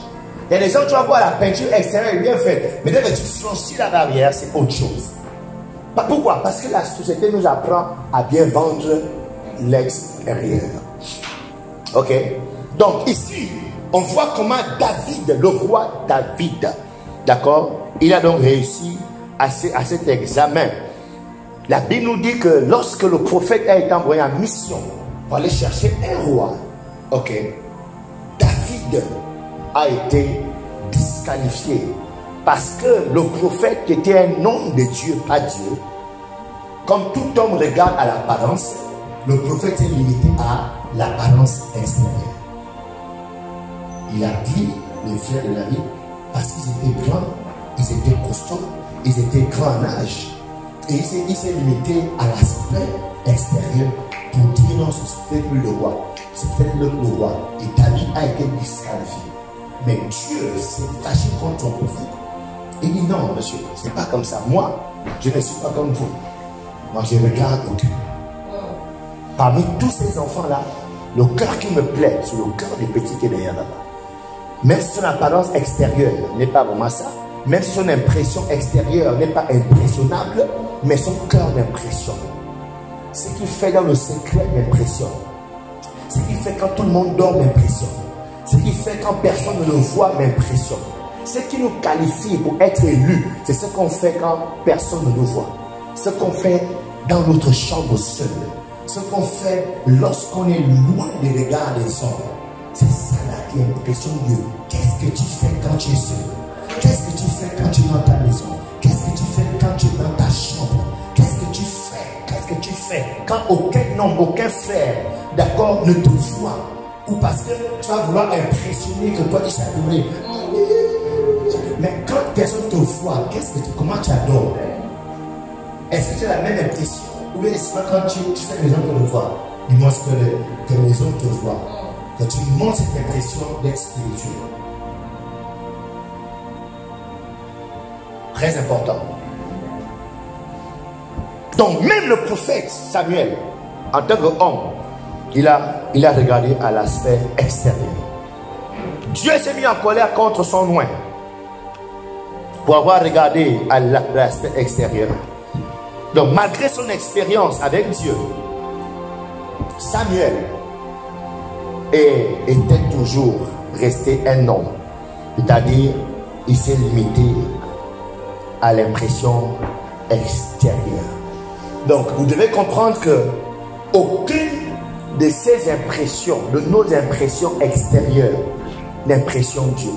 Il y a des gens, tu vas voir la peinture extérieure est bien faite, mais dès que tu franchis la barrière, c'est autre chose. Pourquoi? Parce que la société nous apprend à bien vendre l'extérieur. Ok? Donc ici, on voit comment David, le roi David, d'accord, il a donc réussi à cet examen. La Bible nous dit que lorsque le prophète a été envoyé en mission pour aller chercher un roi, ok, David a été disqualifié parce que le prophète qui était un homme de Dieu, pas Dieu, comme tout homme regarde à l'apparence, le prophète est limité à l'apparence extérieure. Il a dit les frères de la vie parce qu'ils étaient grands, ils étaient costauds, ils étaient grands en âge. Et il s'est limité à l'aspect extérieur pour dire non, c'est peut-être lui le roi. C'est peut-être le roi. Et David a été disqualifié. Mais Dieu s'est fâché contre son prophète. Il dit non, monsieur, c'est pas comme ça. Moi, je ne suis pas comme vous. Moi, je regarde au cœur. parmi tous ces enfants-là, le cœur qui me plaît, c'est le cœur du petit qui est derrière là-bas. Même si son apparence extérieure n'est pas vraiment ça, même si son impression extérieure n'est pas impressionnable, mais son cœur m'impressionne. Ce qu'il fait dans le secret m'impressionne. Ce qu'il fait quand tout le monde dort m'impressionne. Ce qu'il fait quand personne ne le voit m'impressionne. Ce qui nous qualifie pour être élus, c'est ce qu'on fait quand personne ne nous voit. Ce qu'on fait dans notre chambre seule. Ce qu'on fait lorsqu'on est loin des regards des hommes. C'est ça là qui impressionne Dieu. Qu'est-ce que tu fais quand tu es seul? Qu'est-ce que tu fais quand tu es dans ta maison? Qu'est-ce que tu fais quand tu es dans ta chambre? Qu'est-ce que tu fais? Qu'est-ce que tu fais quand aucun homme, aucun frère, d'accord, ne te voit? Ou parce que tu vas vouloir impressionner que toi tu sais adorer. Mais quand personne te voit, comment tu adores? Est-ce que tu as la même impression? Ou bien c'est pas quand tu sais que les gens te le voient, dis-moi que les gens te voient, que tu montres cette impression d'être spirituel. Très important. Donc même le prophète Samuel, en tant qu'homme, il a regardé à l'aspect extérieur. Dieu s'est mis en colère contre son oint pour avoir regardé à l'aspect extérieur. Donc malgré son expérience avec Dieu, Samuel était toujours resté un homme. C'est-à-dire, il s'est limité à l'impression extérieure. Donc vous devez comprendre que aucune de ces impressions, de nos impressions extérieures, n'impressionne Dieu.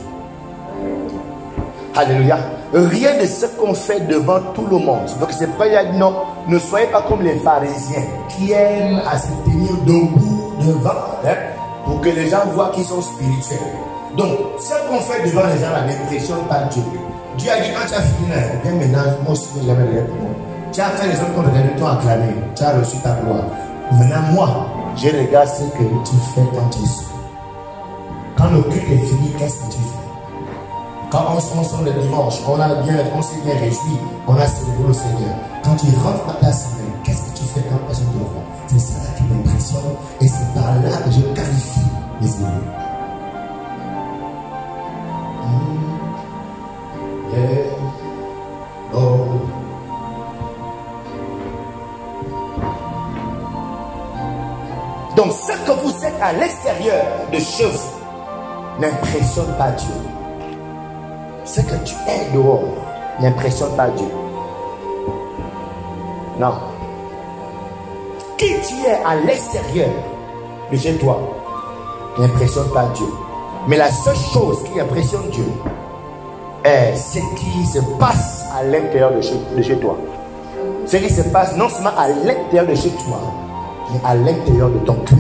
Alléluia. Rien de ce qu'on fait devant tout le monde. Donc c'est pas non, ne soyez pas comme les pharisiens qui aiment à se tenir debout devant pour que les gens voient qu'ils sont spirituels. Donc ce qu'on fait devant les gens n'impressionne pas Dieu. Dieu a dit quand tu as fini là, viens maintenant, moi aussi je jamais rien pour moi. Tu as fait les autres qu'on regarde, tu as acclamé, tu as reçu ta gloire. Maintenant moi, je regarde ce que tu fais quand tu es seul. Quand le culte est fini, qu'est-ce que tu fais? Quand on sort le dimanche, on s'est bien réjoui, on a célébré le Seigneur. Quand tu rentres dans ta semaine, qu'est-ce que tu fais quand personne ne te voit? C'est ça là qui m'impressionne et c'est par là que je qualifie les élus. Donc ce que vous êtes à l'extérieur de chez vous n'impressionne pas Dieu. Ce que tu es dehors n'impressionne pas Dieu. Non. Qui tu es à l'extérieur de chez toi n'impressionne pas Dieu. Mais la seule chose qui impressionne Dieu est ce qui se passe à l'intérieur de chez toi. Ce qui se passe non seulement à l'intérieur de chez toi, mais à l'intérieur de ton cœur.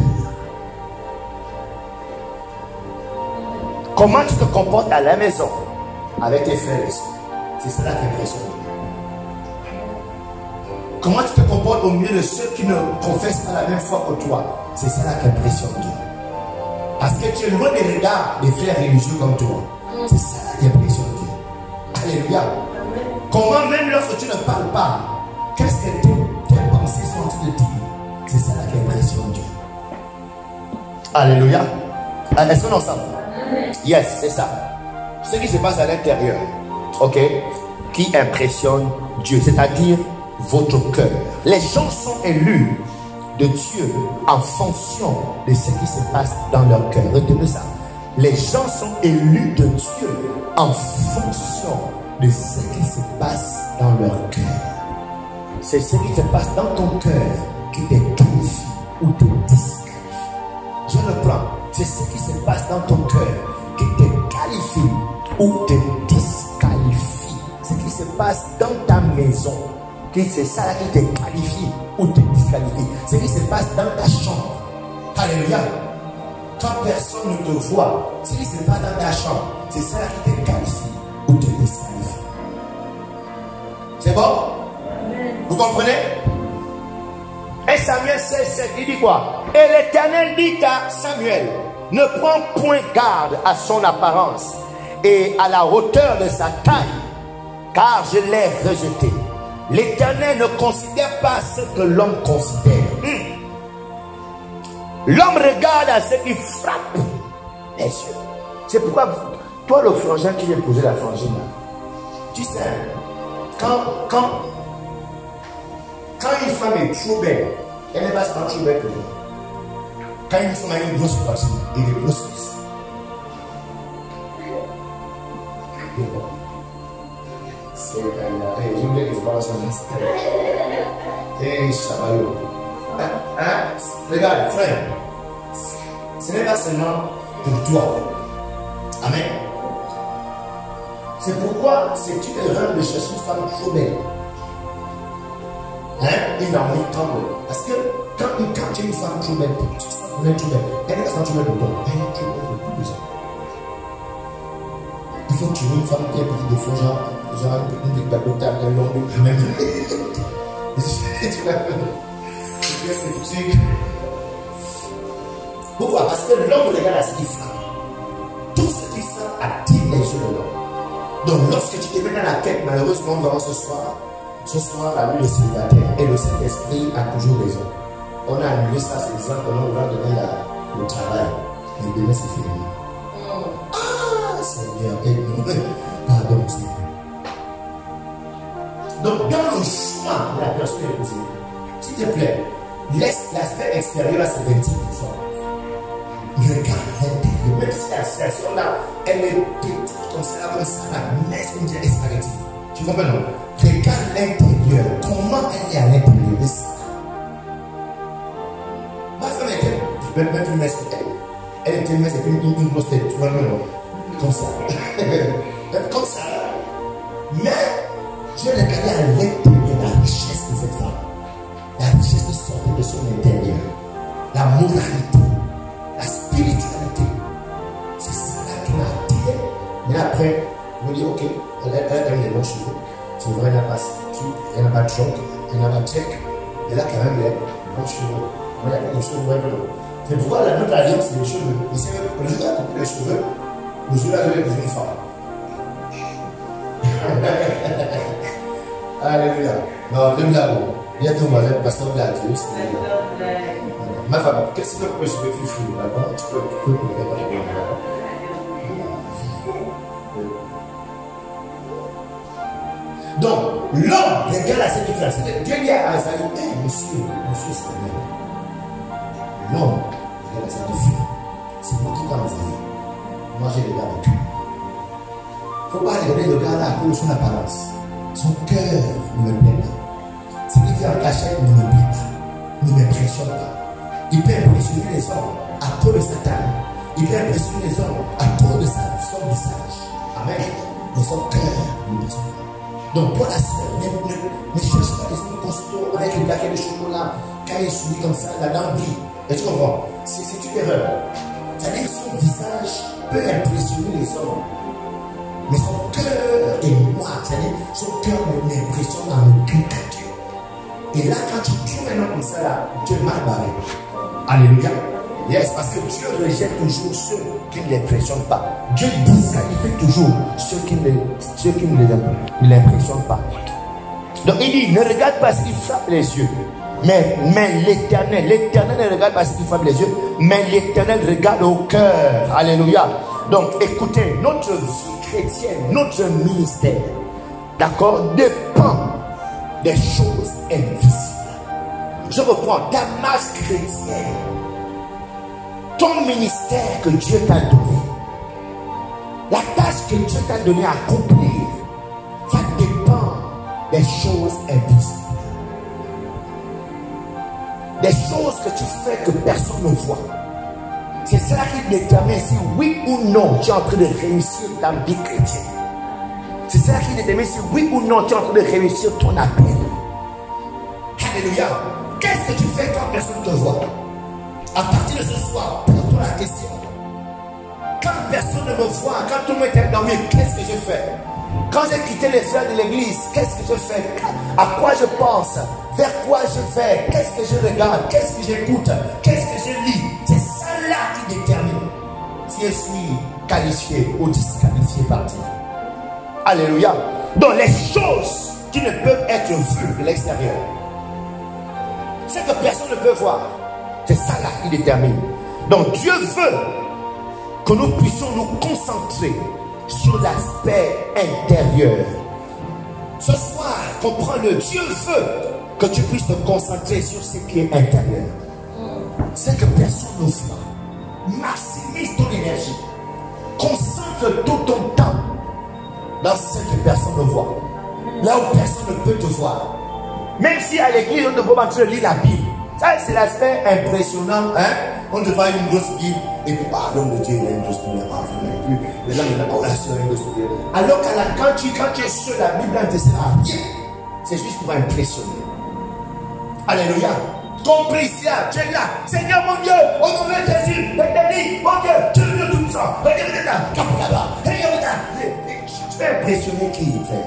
Comment tu te comportes à la maison avec tes frères et sœurs? C'est cela qui impressionne. Comment tu te comportes au milieu de ceux qui ne professent pas la même foi que toi? C'est cela qui impressionne Dieu. Parce que tu es loin des regards des frères religieux comme toi. C'est cela qui impressionne Dieu. Alléluia. Comment même lorsque tu ne parles pas, qu'est-ce que tes pensées sont en train de dire? C'est cela qui impressionne Dieu. Alléluia. Est-ce qu'on est ensemble? Yes, c'est ça. Ce qui se passe à l'intérieur, ok, qui impressionne Dieu, c'est-à-dire votre cœur. Les gens sont élus de Dieu en fonction de ce qui se passe dans leur cœur. Retenez ça. Les gens sont élus de Dieu en fonction de ce qui se passe dans leur cœur. C'est ce qui se passe dans ton cœur qui te qualifie ou te disqualifie. Je le prends. C'est ce qui se passe dans ton cœur qui te qualifie ou te disqualifie. Ce qui se passe dans ta maison, c'est ça qui te qualifie ou te disqualifie. Ce qui se passe dans ta chambre. Alléluia. Quand personne ne te voit, ce qui se passe dans ta chambre, c'est ça qui te qualifie ou te disqualifie. C'est bon? Vous comprenez? Et Samuel 16, il dit quoi? Et l'Éternel dit à Samuel, ne prends point garde à son apparence et à la hauteur de sa taille, car je l'ai rejeté. L'Éternel ne considère pas ce que l'homme considère. L'homme regarde à ce qui frappe les yeux. C'est pourquoi, toi, le frangin qui vient poser la frangine, tu sais, quand une femme est trop belle, elle n'est pas trop belle que toi. Quand une femme a une grosse poitrine et des grosses fesses, c'est je voulais que je parle sur et Chabayo. Regarde, frère, ce n'est pas seulement pour toi. Amen. C'est pourquoi c'est une erreur de chercher une femme trop belle. Une harmonie tremble. Parce que quand tu es une femme trop belle, elle est trop belle. Elle est trop belle pour toi. Elle est trop belle pour plus. Il faut que tu aies une femme qui est petite de faux, genre une dictateur, un long de même. Tu l'as fait. Pourquoi? Parce que l'homme regarde à ce qu'il frappe. Tout ce qui frappe attire les yeux de l'homme. Donc lorsque tu te mets dans la tête, malheureusement, nous avons ce soir la nuit de célibataire et le Saint-Esprit a toujours raison. On a annulé ça, c'est exemple, on a ouvert demain il y a le travail. Et demain c'est fini. Ah, Seigneur, aide-nous. Pardon, Seigneur. Donc dans le choix de la personne épousée, s'il te plaît, laisse l'aspect extérieur à 70%. Regarde l'intérieur, même si la situation-là, elle est petite comme ça, la laisse comme dire spaghetti. Tu comprends non? Regarde l'intérieur, comment elle est à l'intérieur de ça. Ma femme était, même une messe, elle était une messe avec une grosse tête, tu vois non? Comme ça. Comme ça. Mais, je regardais à l'intérieur la richesse de cette femme. La richesse de sortir de son intérieur. La moralité. La spiritualité. C'est ça là qui m'a attiré. Mais après, je me dis, ok, elle a quand même des longs cheveux. C'est vrai, elle n'a pas truc, elle n'a pas de trunk, elle n'a pas de check. Elle a quand même les longs cheveux. On a les cheveux vraiment. C'est pourquoi notre alliance, c'est les cheveux. Et c'est le jour où elle a coupé les cheveux, le jour où elle a joué pour une femme. Alléluia. Non, le blague. Bientôt, moi, le pasteur blague. Ma femme, qu'est-ce que je peux faire fou là-bas? Tu peux donc, l'homme regarde à ce qu'il fait. Dieu dit à Asaïe, monsieur, Seigneur. L'homme regarde à ce qu'il fait. C'est moi qui t'ai envoyé. Moi, j'ai regardé avec lui. Il ne faut pas regarder le gars là à cause de son apparence. Son cœur ne me plaît pas. Ce qu'il fait en cachette ne me plaît pas. Ne m'impressionne pas. Il peut impressionner les hommes à cause de sa taille. Il peut impressionner les hommes à cause de son visage. Amen. Mais son cœur ne m'impressionne pas. Donc pour la sœur, ne cherche pas des hommes costauds avec le paquet de chocolat. Quand il sourit comme ça, la dent brille. Et tu comprends? C'est une erreur. C'est-à-dire que son visage peut impressionner les hommes. Mais son cœur est noir. C'est-à-dire que son cœur ne m'impressionne dans le cul. Et là, quand tu trouves un homme comme ça, là, Dieu est mal barré. Alléluia. Yes, parce que Dieu rejette toujours ceux qui ne l'impressionnent pas. Dieu disqualifie toujours ceux qui ne l'impressionnent pas. Donc il dit, ne regarde pas ce qui frappe les yeux. Mais l'Éternel ne regarde pas ce qui frappe les yeux, mais l'Éternel regarde au cœur. Alléluia. Donc écoutez, notre vie chrétienne, notre ministère, d'accord, dépend des choses invisibles. Je reprends, ta marche chrétienne, ton ministère que Dieu t'a donné, la tâche que Dieu t'a donné à accomplir, ça dépend des choses invisibles. Des choses que tu fais que personne ne voit. C'est cela qui détermine si oui ou non tu es en train de réussir ta vie chrétienne. C'est cela qui détermine si oui ou non tu es en train de réussir ton appel. Alléluia. Qu'est-ce que tu fais quand personne ne te voit? À partir de ce soir, pose-toi la question. Quand personne ne me voit, quand tout le monde est endormi, qu'est-ce que je fais? Quand j'ai quitté les frères de l'église, qu'est-ce que je fais? À quoi je pense? Vers quoi je vais? Qu'est-ce que je regarde? Qu'est-ce que j'écoute? Qu'est-ce que je lis? C'est ça là qui détermine si je suis qualifié ou disqualifié par Dieu. Alléluia. Donc les choses qui ne peuvent être vues de l'extérieur, c'est que personne ne peut voir. C'est ça là qui détermine. Donc Dieu veut que nous puissions nous concentrer sur l'aspect intérieur. Ce soir, comprends-le, Dieu veut que tu puisses te concentrer sur ce qui est intérieur. C'est que personne ne voit. Maximise ton énergie. Concentre tout ton temps dans ce que personne ne voit. Là où personne ne peut te voir. Même si à l'église, on te voit en train de lire la Bible. Ça, c'est l'aspect impressionnant. Hein? On te voit une grosse Bible. Et puis, ah, l'homme de Dieu, il a une grosse Bible. Les gens, ils ont la sœur, une grosse Bible. Alors quand tu es sur la Bible, elle ne te sert à rien. C'est juste pour impressionner. Alléluia. Ton précieux, tu es là. Seigneur mon Dieu, au nom de Jésus, je te dis, mon Dieu, tu es tout ça. Tu es impressionné qui il fait.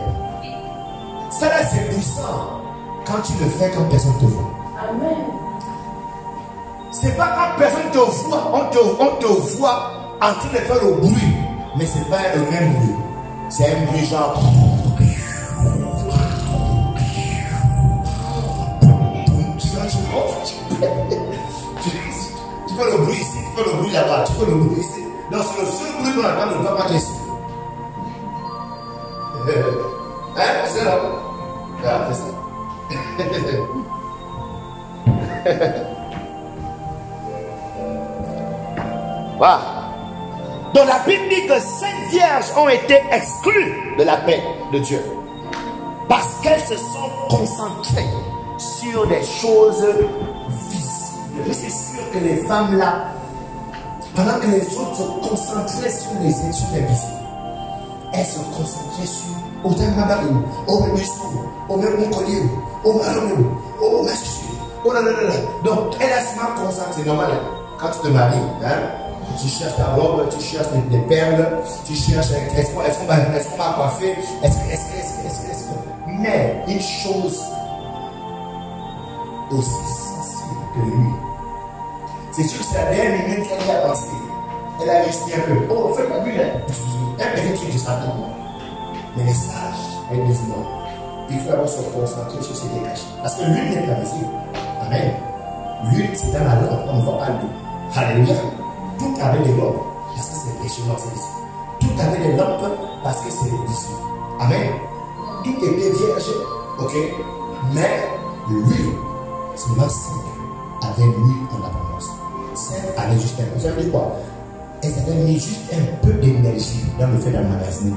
Ça là, c'est puissant quand tu le fais quand personne te voit. Amen. C'est pas quand personne te voit, on te voit en train de faire le bruit, mais c'est pas le même bruit. C'est un bruit genre. Tu fais le bruit ici, tu fais le bruit là-bas, tu fais le bruit ici. Donc c'est le seul bruit qu'on entend, ne pas marcher ici. Hein, c'est là. Ah, c'est ça. Voilà. Donc la Bible dit que 5 vierges ont été exclues de la paix de Dieu parce qu'elles se sont concentrées sur des choses visibles. Je suis sûr que les femmes là, pendant que les autres se concentraient sur les études invisibles, elles se concentraient sur au Tangabaru, au Ménisou, au Mémoncolier, au Maromé, au Massu, au Nanana. Donc, elle a se concentrée, c'est normal. Quand tu te maries, hein, tu cherches ta robe, tu cherches des perles, tu cherches est-ce qu'on va coiffer, est-ce que. Mais une chose aussi sensible que lui, c'est sûr que c'est la dernière minute qu'elle a pensé. Elle a juste dit un peu, oh, fais pas lui, un petit truc juste rapidement. Mais les sages, elles disent non. Il faut avoir se concentrer sur ce qui est caché. Parce que l'huile n'est pas visible. Amen. L'huile, c'est dans la lampe, on ne voit pas l'huile. Alléluia. Tout avait des lampes, parce que c'est impressionnant, c'est ici. Tout avait des lampes, parce que c'est visible. Amen. Tout était vierge, ok. Mais l'huile, seulement 5 avait l'huile en abondance. 5 avait juste un peu. Ça veut dire quoi? Elles avaient mis juste un peu d'énergie dans le fait d'emmagasiner.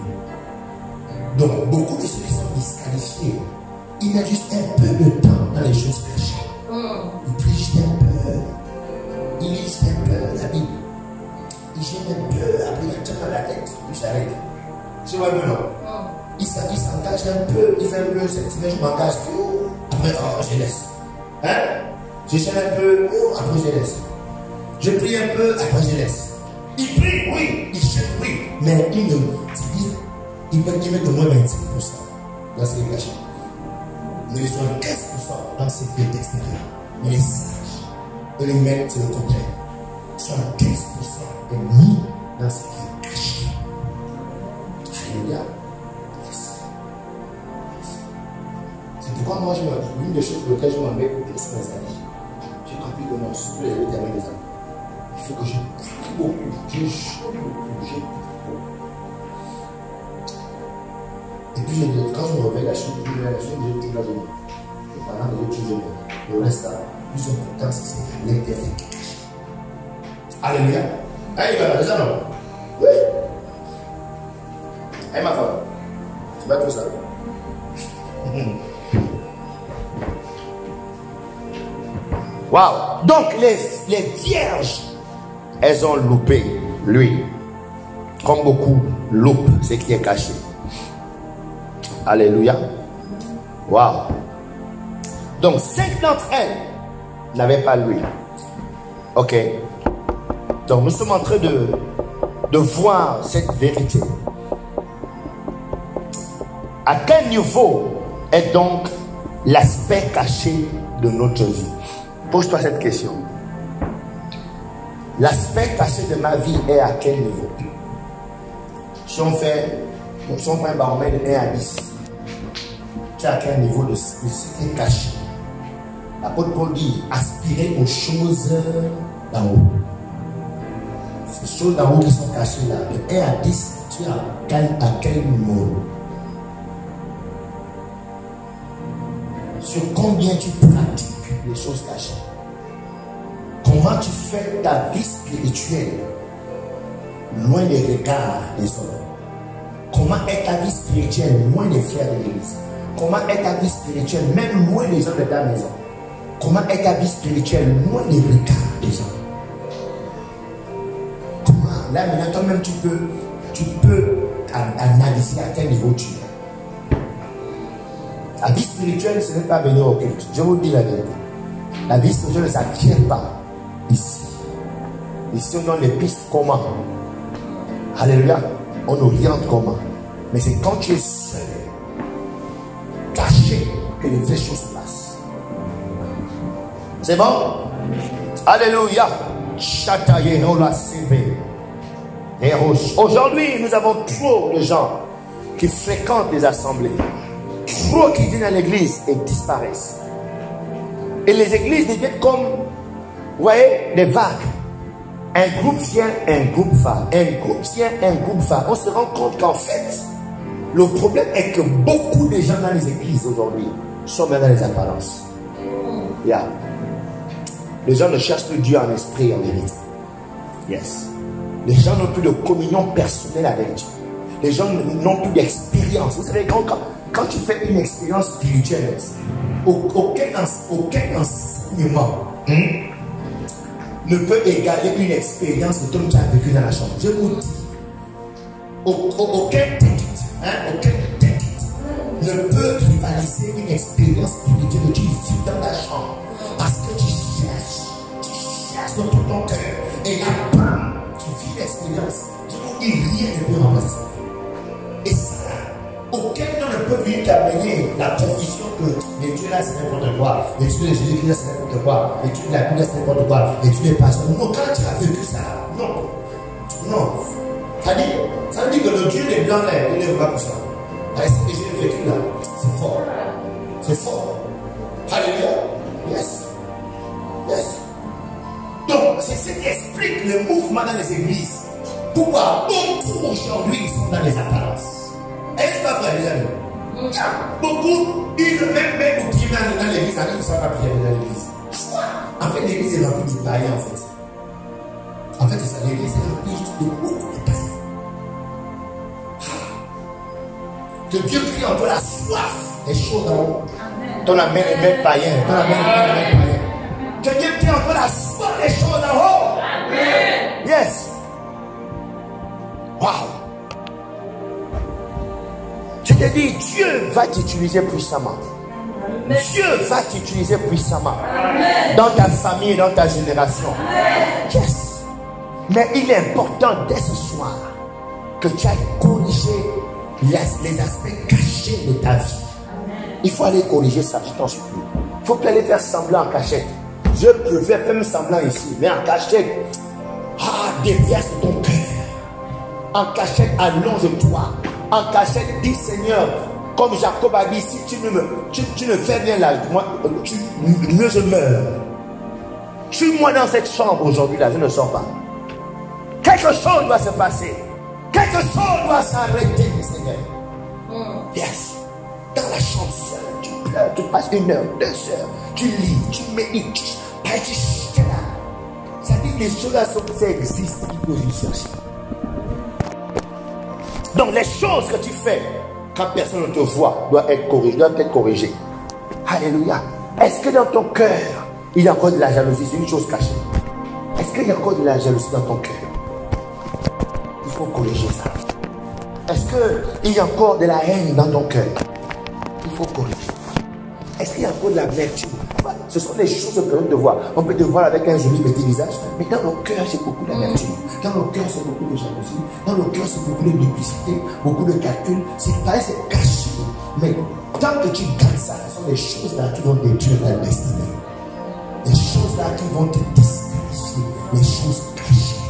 Donc, beaucoup de ceux qui sont disqualifiés, il y a juste un peu de temps dans les choses cachées. Il prie juste un peu. Il lit juste un peu la Bible. Il gère un peu, après il a déjà dans la tête, puis j'arrête. C'est vrai, non? Il s'engage un peu, il fait un peu, cette semaine je m'engage, après, oh, je laisse. Hein? Je gère un peu, après je laisse. Je prie un peu, après je laisse. Il prie, oui, il chante, oui, mais il ne, c'est-à-dire, il peut mettre au moins 25% dans ce qui est caché. Mais ils sont 15% dans ce qui est extérieur. Mais les sages, eux les mettent sur le contraire. 75% est mis dans ce qui est caché. Alléluia. C'est pourquoi moi, l'une des choses pour lesquelles je m'en mets pour tous mes amis, j'ai compris que mon souffle est l'éternel des amis. Il faut que je prie beaucoup, je chante beaucoup, je prie beaucoup. Et puis, quand je me réveille, la chose, je dis toute la journée. Et pendant que je dis, le reste là, plus important, c'est l'intérêt qui est caché. Alléluia. Allez, il va là, déjà non? Oui. Allez, ma femme, tu vas tout ça. Waouh. Donc, les vierges, elles ont loupé lui. Comme beaucoup loupent ce qui est caché. Alléluia. Waouh. Donc 5 d'entre elles n'avaient pas lui. Ok. Donc nous sommes en train de voir cette vérité. À quel niveau est donc l'aspect caché de notre vie? Pose-toi cette question. L'aspect caché de ma vie est à quel niveau? Si on fait un baromètre de 1 à 10, tu es à quel niveau de ce qui est caché? L'apôtre Paul dit, aspirez aux choses d'en haut. Ces choses d'en haut qui sont cachées là. De 1 à 10, tu es à quel niveau? Sur combien tu pratiques les choses cachées? Comment tu fais ta vie spirituelle loin des regards des hommes? Comment est ta vie spirituelle loin des frères de l'église? Comment est ta vie spirituelle même loin des gens de ta maison? Comment est ta vie spirituelle loin des regards des gens? Comment? Là maintenant toi-même tu peux analyser à quel niveau tu es. La vie spirituelle, ce n'est pas venir au culte. Je vous dis la vérité. La vie spirituelle ne s'acquiert pas ici. Ici, on donne les pistes comment. Alléluia. On oriente comment. Mais c'est quand tu es seul, caché, que les vraies choses se passent. C'est bon? Alléluia. Aujourd'hui, nous avons trop de gens qui fréquentent les assemblées. Trop qui viennent à l'église et disparaissent. Et les églises deviennent comme, vous voyez, des vagues. Un groupe vient, un groupe va. Un groupe vient, un groupe va. On se rend compte qu'en fait, le problème est que beaucoup de gens dans les églises aujourd'hui sont bien dans les apparences. Yeah. Les gens ne cherchent plus Dieu en esprit et en vérité. Yes. Les gens n'ont plus de communion personnelle avec Dieu. Les gens n'ont plus d'expérience. Vous savez, quand tu fais une expérience spirituelle, aucun enseignement ne peut égaler une expérience que tu as vécue dans la chambre. Je vous dis, aucun texte ne peut rivaliser une expérience spirituelle que tu vis dans ta chambre. Parce que tu cherches dans ton cœur. Et là, tu vis l'expérience. Je vous dis, rien ne peut remplacer ça. Et ça, aucun ne peut venir t'amener la confusion que l'étude là c'est n'importe quoi, l'étude de Jésus-Christ là c'est n'importe quoi, l'étude de la Bible là c'est n'importe quoi, l'étude des pasteurs. Non, quand tu as vécu ça, non. Ça veut dire que le Dieu des blancs là, il ne va pas pour ça. Parce que j'ai vécu là, c'est fort. C'est fort. Alléluia. Yes. Donc, c'est ce qui explique le mouvement dans les églises. Pourquoi beaucoup aujourd'hui ils sont dans les apparences. Est-ce pas vrai, les amis? Beaucoup, ils même au pied dans l'église, ils ne sont pas priés dans l'église. En fait, l'église est remplie de païens, en fait. En fait, c'est ça, l'église est remplie juste de beaucoup de païens. Que Dieu crie en toi la soif des choses d'en haut. Ton amène est même païen. Ton amène est même païen. Que Dieu crie en toi la soif des choses d'en haut. Amen. Yes. Wow. Je te dis, Dieu va t'utiliser puissamment. Dieu va t'utiliser puissamment. Dans ta famille, dans ta génération. Yes. Mais il est important dès ce soir que tu ailles corriger les aspects cachés de ta vie. Il faut aller corriger ça, je t'en supplie. Il faut plus aller faire semblant en cachette. Je préfère faire semblant ici, mais en cachette, déverse ton cœur. En cachette, allonge-toi. En cachette, dis Seigneur, comme Jacob a dit, si tu ne fais rien là, mieux je meurs. Suis-moi dans cette chambre aujourd'hui là, je ne sors pas. Quelque chose doit se passer. Quelque chose doit s'arrêter, Seigneur. Yes. Dans la chambre seule, tu pleures, tu passes 1 heure, 2 heures, tu lis, tu médites, tu là. Ça dit que les choses là, ça existe, il faut les chercher. Donc les choses que tu fais quand personne ne te voit doivent être corrigées. Alléluia. Est-ce que dans ton cœur, il y a encore de la jalousie? C'est une chose cachée. Est-ce qu'il y a encore de la jalousie dans ton cœur? Il faut corriger ça. Est-ce qu'il y a encore de la haine dans ton cœur? Il faut corriger. Est-ce qu'il y a encore de l'amertume? Ce sont les choses que l'on peut voir. On peut te voir avec un joli petit visage, mais dans le cœur, c'est beaucoup d'amertume. Dans le cœur, c'est beaucoup de jalousie. Dans le cœur, c'est beaucoup de duplicité, beaucoup de calcul. C'est pareil, c'est caché. Mais tant que tu gardes ça, ce sont les choses là qui vont détruire ta destinée. Les choses là qui vont te disqualifier. Les choses cachées.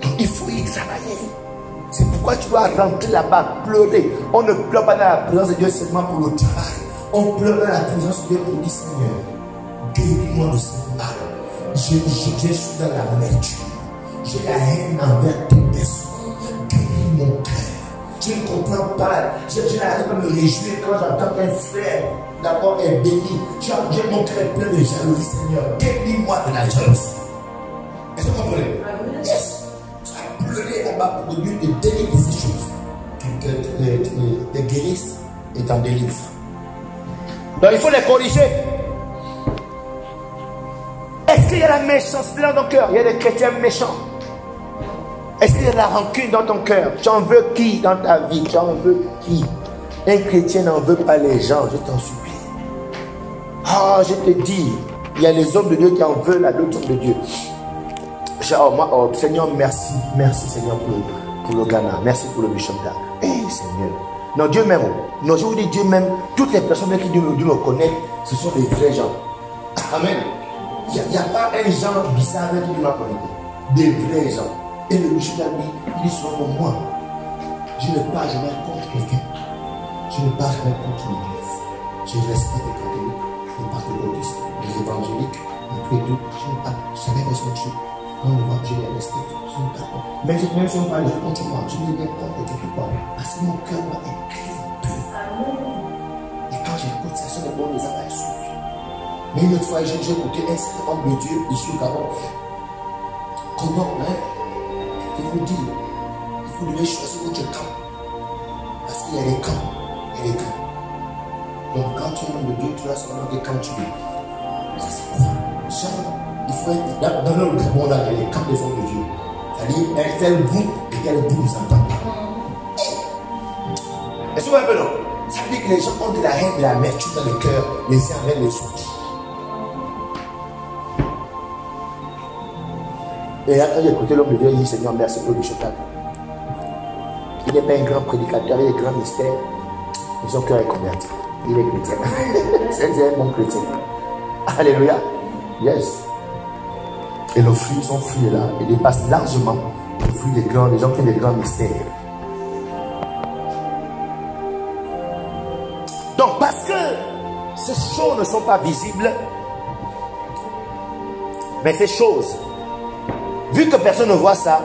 Donc il faut y travailler. C'est pourquoi tu dois rentrer là-bas, pleurer. On ne pleure pas dans la présence de Dieu seulement pour le travail. On pleure dans la présence de Dieu pour dire Seigneur, guéris-moi de ce mal. Je suis dans la nature. J'ai la haine envers tes personnes. Guéris mon cœur. Je ne comprends pas. Je n'arrive pas à me réjouir quand j'entends qu'un frère d'abord est béni. Mon cœur est plein de jalousie, Seigneur. Guéris-moi de la jalousie. Est-ce que vous comprenez? Yes. Tu vas pleurer là-bas pour que Dieu te délivre de ces choses. Te guérisse et t'en délivre. Donc il faut les corriger. Est-ce qu'il y a la méchanceté dans ton cœur? Il y a des chrétiens méchants. Est-ce qu'il y a de la rancune dans ton cœur? Tu en veux qui dans ta vie? Tu en veux qui? Un chrétien n'en veut pas les gens, je t'en supplie. Ah, je te dis, il y a les hommes de Dieu qui en veulent à d'autres hommes de Dieu. Seigneur, merci. Merci Seigneur pour le Ghana. Merci pour le bishop là. Seigneur. Non, Dieu m'aime. Non, je vous dis, Dieu m'aime. Toutes les personnes qui Dieu me connaît, ce sont des vrais gens. Amen. Il n'y a pas un genre bizarre qui Dieu m'a connecté. Des vrais gens. Et le bishop a dit, il dit souvent moi. Je ne parle jamais contre quelqu'un. Je ne parle jamais contre l'église. Je respecte les catholiques, les pentecôtistes, les évangéliques, les prédits. Je ne parle jamais contre eux. Quand on voit que je les respecte, je ne parle pas. Même si on parle contre moi, je ne les pas quelque part. Parce que mon cœur va être clean. Et quand j'écoute ça, ce n'est bon, les amis souffrent. Mais une autre fois, j'ai écouté un certain homme de Dieu ici au Gabon. Comment, je vous dis, vous devez choisir votre camp. Parce qu'il y a des camps. Il y a des camps. Donc quand tu es un homme de Dieu, tu vas savoir quel camp tu es. Ça c'est quoi? Il faut être dans le Gabon là, il y a les camps des hommes de Dieu. C'est-à-dire, tel groupe et tel groupe ne s'entendent pas. Est-ce que vous voyez non? Ça veut dire que les gens ont de la haine, de la amertume dans le cœur, les uns envers les autres. Et après j'ai écouté l'homme de Dieu, il dit Seigneur, merci pour le bishop. Il n'est pas un grand prédicateur, il est un grand mystère. Mais son cœur est converti. Il est chrétien. C'est un bon chrétien. Alléluia. Yes. Et nos fruits, son fruit est là. Il dépasse largement le fruit des gens qui ont des grands mystères. Donc, parce que ces choses ne sont pas visibles, mais ces choses, vu que personne ne voit ça,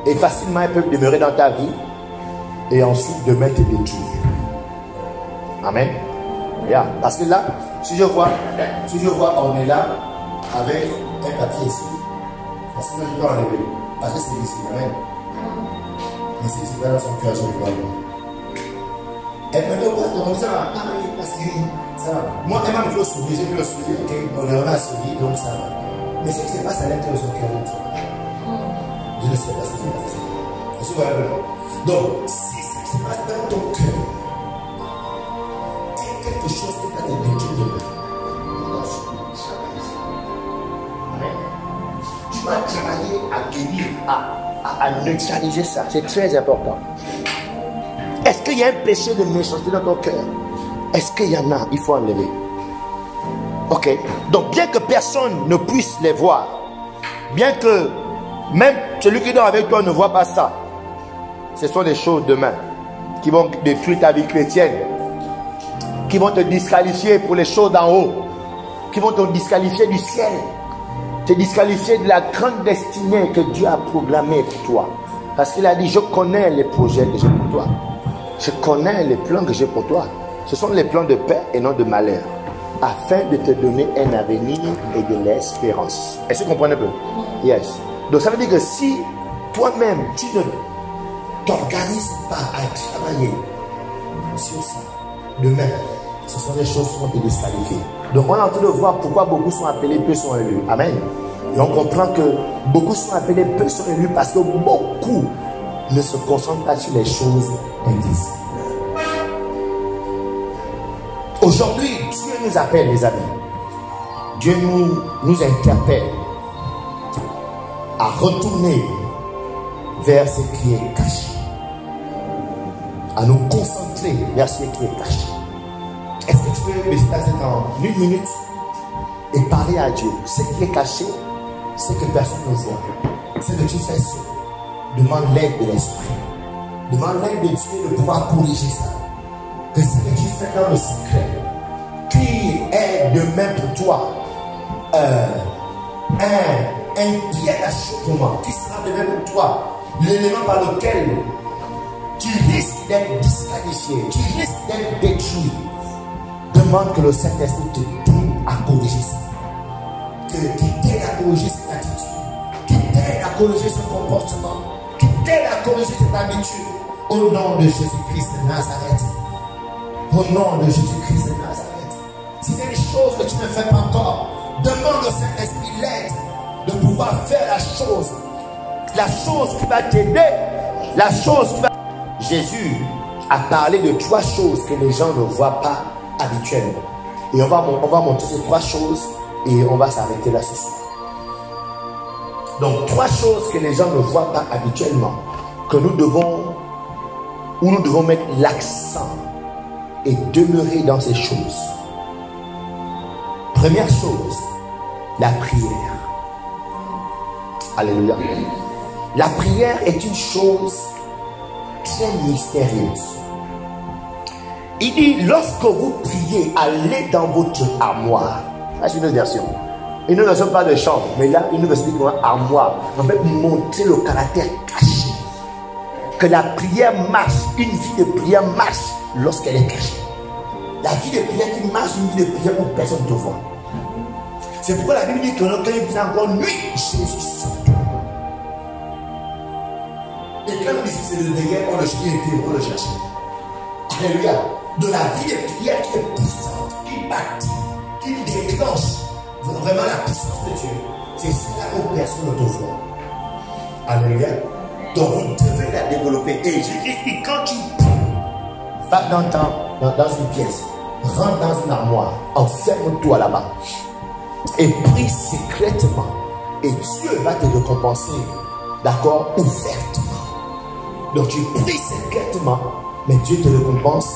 et facilement elles peuvent demeurer dans ta vie, et ensuite demain te détruire. Amen. Yeah. Parce que là, si je vois, on est là avec un papier ici. Parce que je dois enlever. Parce que c'est ici. Amen. Mais c'est pas dans son cœur, je le vois. Elle me dit, donc ça va. Ah oui, parce que ça va. Moi, elle m'a mis au sourire, j'ai mis le sourire, ok, on est à sourire, donc ça va. Mais ce qui se passe à l'intérieur de son cœur, je ne sais pas ce qui se passe. Est-ce que vous voyez? Donc, si ce qui se passe dans ton cœur, quelque chose qui va te détruire demain. Tu vas travailler à guérir, à neutraliser ça. C'est très important. Est-ce qu'il y a un péché de méchanceté dans ton cœur? Est-ce qu'il y en a? Il faut enlever. Ok. Donc, bien que personne ne puisse les voir, bien que même celui qui dort avec toi ne voit pas ça, ce sont des choses demain qui vont détruire ta vie chrétienne, qui vont te disqualifier pour les choses d'en haut, qui vont te disqualifier du ciel, te disqualifier de la grande destinée que Dieu a programmée pour toi. Parce qu'il a dit, je connais les projets que j'ai pour toi. Je connais les plans que j'ai pour toi. Ce sont les plans de paix et non de malheur, afin de te donner un avenir et de l'espérance. Est-ce que vous comprenez un peu? Yes. Donc ça veut dire que si toi-même, tu ne t'organises pas à travailler sur ça, demain, ce sont des choses qui vont te disqualifier. Donc on est en train de voir pourquoi beaucoup sont appelés, peu sont élus. Amen. Et on comprend que beaucoup sont appelés, peu sont élus parce que beaucoup ne se concentrent pas sur les choses invisibles. Aujourd'hui, Dieu nous appelle, les amis. Dieu nous interpelle à retourner vers ce qui est caché. À nous concentrer vers ce qui est caché. Est-ce que tu peux me passer dans une minute et parler à Dieu? Ce qui est caché, c'est que personne ne voit. C'est que tu fais ça. Demande l'aide de l'esprit. Demande l'aide de Dieu de pouvoir corriger ça. Que ce que tu fait dans le secret, qui est de même pour toi un pied d'achoppement, qui sera de même pour toi l'élément par lequel tu risques d'être disqualifié, tu risques d'être détruit. Demande que le Saint-Esprit te donne à corriger ça. Qu'il t'aide à corriger cette attitude, qu'il t'aide à corriger ce comportement, qu'il t'aide à corriger cette habitude. Au nom de Jésus-Christ de Nazareth. Au nom de Jésus-Christ de Nazareth. Si c'est une chose que tu ne fais pas encore, demande au Saint-Esprit l'aide de pouvoir faire la chose qui va t'aider, la chose qui va... Jésus a parlé de 3 choses que les gens ne voient pas habituellement. Et on va monter ces 3 choses et on va s'arrêter là ce soir. Donc 3 choses que les gens ne voient pas habituellement, que nous devons mettre l'accent et demeurer dans ces choses. Première chose, la prière. Alléluia. La prière est une chose très mystérieuse. Il dit, lorsque vous priez, allez dans votre armoire. Ça, c'est une autre version. Une autre version parle de chambre, mais là, une autre version dit armoire. En fait, montrer le caractère caché. Que la prière marche, une vie de prière marche lorsqu'elle est cachée. La vie de prière qui marche, une vie de prière où personne ne te voit. C'est pourquoi la Bible dit que quand il faisait encore nuit, Jésus sort. Et quand on dit que c'est le derrière, on le cherche. Alléluia. De la vie de prière qui est puissante, qui bâtit, qui déclenche vraiment la puissance de Dieu. C'est cela où personne ne te voit. Alléluia. Donc vous devez la développer. Et Jésus dit, quand tu vas dans une pièce, rentre dans une armoire, enferme-toi là-bas et prie secrètement. Et Dieu va te récompenser, d'accord, ouvertement. Donc tu pries secrètement, mais Dieu te récompense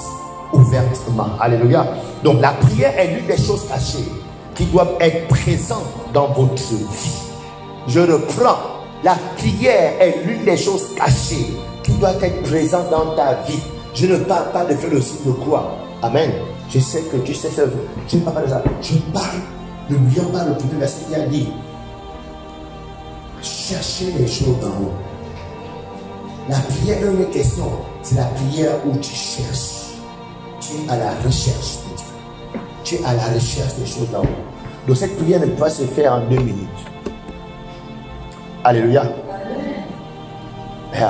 ouvertement. Alléluia. Donc la prière est l'une des choses cachées qui doivent être présentes dans votre vie. Je reprends. La prière est l'une des choses cachées qui doit être présente dans ta vie. Je ne parle pas de faire le signe de croix. Amen. Je sais que tu sais faire. Je ne parle pas de ça. Je parle, n'oublions pas le premier verset qui a dit, cherchez les choses d'en haut. La prière est une question. C'est la prière où tu cherches. Tu es à la recherche de Dieu. Tu es à la recherche des choses d'en haut. Donc cette prière ne peut pas se faire en 2 minutes. Alléluia. Il ne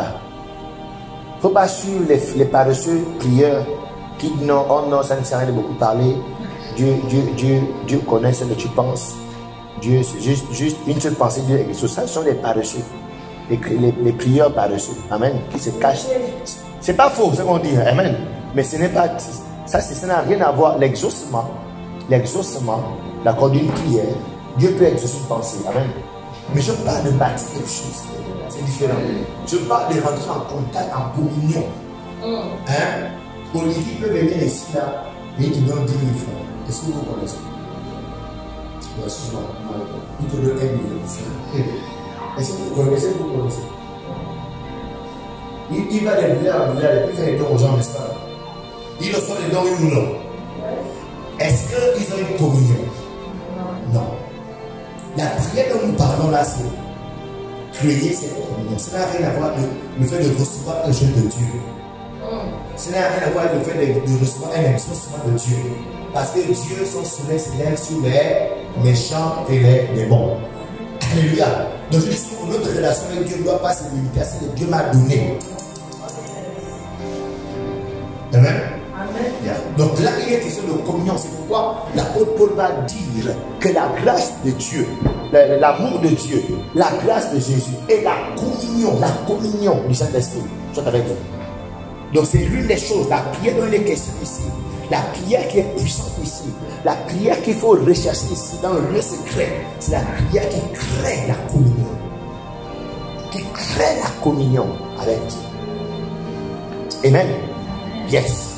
faut pas suivre les paresseux prieurs qui disent non, oh non, ça ne sert à rien de beaucoup parler. Dieu connaît ce que tu penses. Dieu, c'est juste une seule pensée, Dieu exauce. Ça, ce sont les paresseux. Les prieurs paresseux. Amen. Qui se cachent. C'est pas faux ce qu'on dit. Amen. Mais ce n'est pas. Ça n'a rien à voir. L'exaucement, d'accord, d'une prière. Dieu peut exaucer une pensée. Amen. Mais je parle de bâtir quelque chose. C'est différent. Je parle de rentrer en contact, en communion. Hein? Olivier peut venir ici, là, et il te donne 10 000 francs. Est-ce que vous connaissez? Excuse-moi. Il te donne 1 million. Est-ce que vous connaissez? Il va des village en village, il fait les dons aux gens, n'est-ce pas? Ils le font les dons, oui ou non? Est-ce qu'ils ont une communion? Non. La prière dont nous parlons là, c'est créer cette communion. Ça n'a rien à voir avec le fait de recevoir un jeune de Dieu. Ça n'a rien à voir avec le fait de recevoir un exaucement de Dieu. Parce que Dieu, son soleil s'élève sur les méchants et les bons. Alléluia. Donc je dis que notre relation avec Dieu ne doit pas se limiter à ce que Dieu m'a donné. Amen. Yeah. Donc là, il est question de communion. C'est pourquoi l'apôtre Paul va dire que la grâce de Dieu, l'amour de Dieu, la grâce de Jésus et la communion du Saint-Esprit soit avec vous. Donc c'est l'une des choses, la prière dont il est question ici, la prière qui est puissante ici, la prière qu'il faut rechercher ici dans le lieu secret, c'est la prière qui crée la communion. Qui crée la communion avec Dieu. Amen. Yes.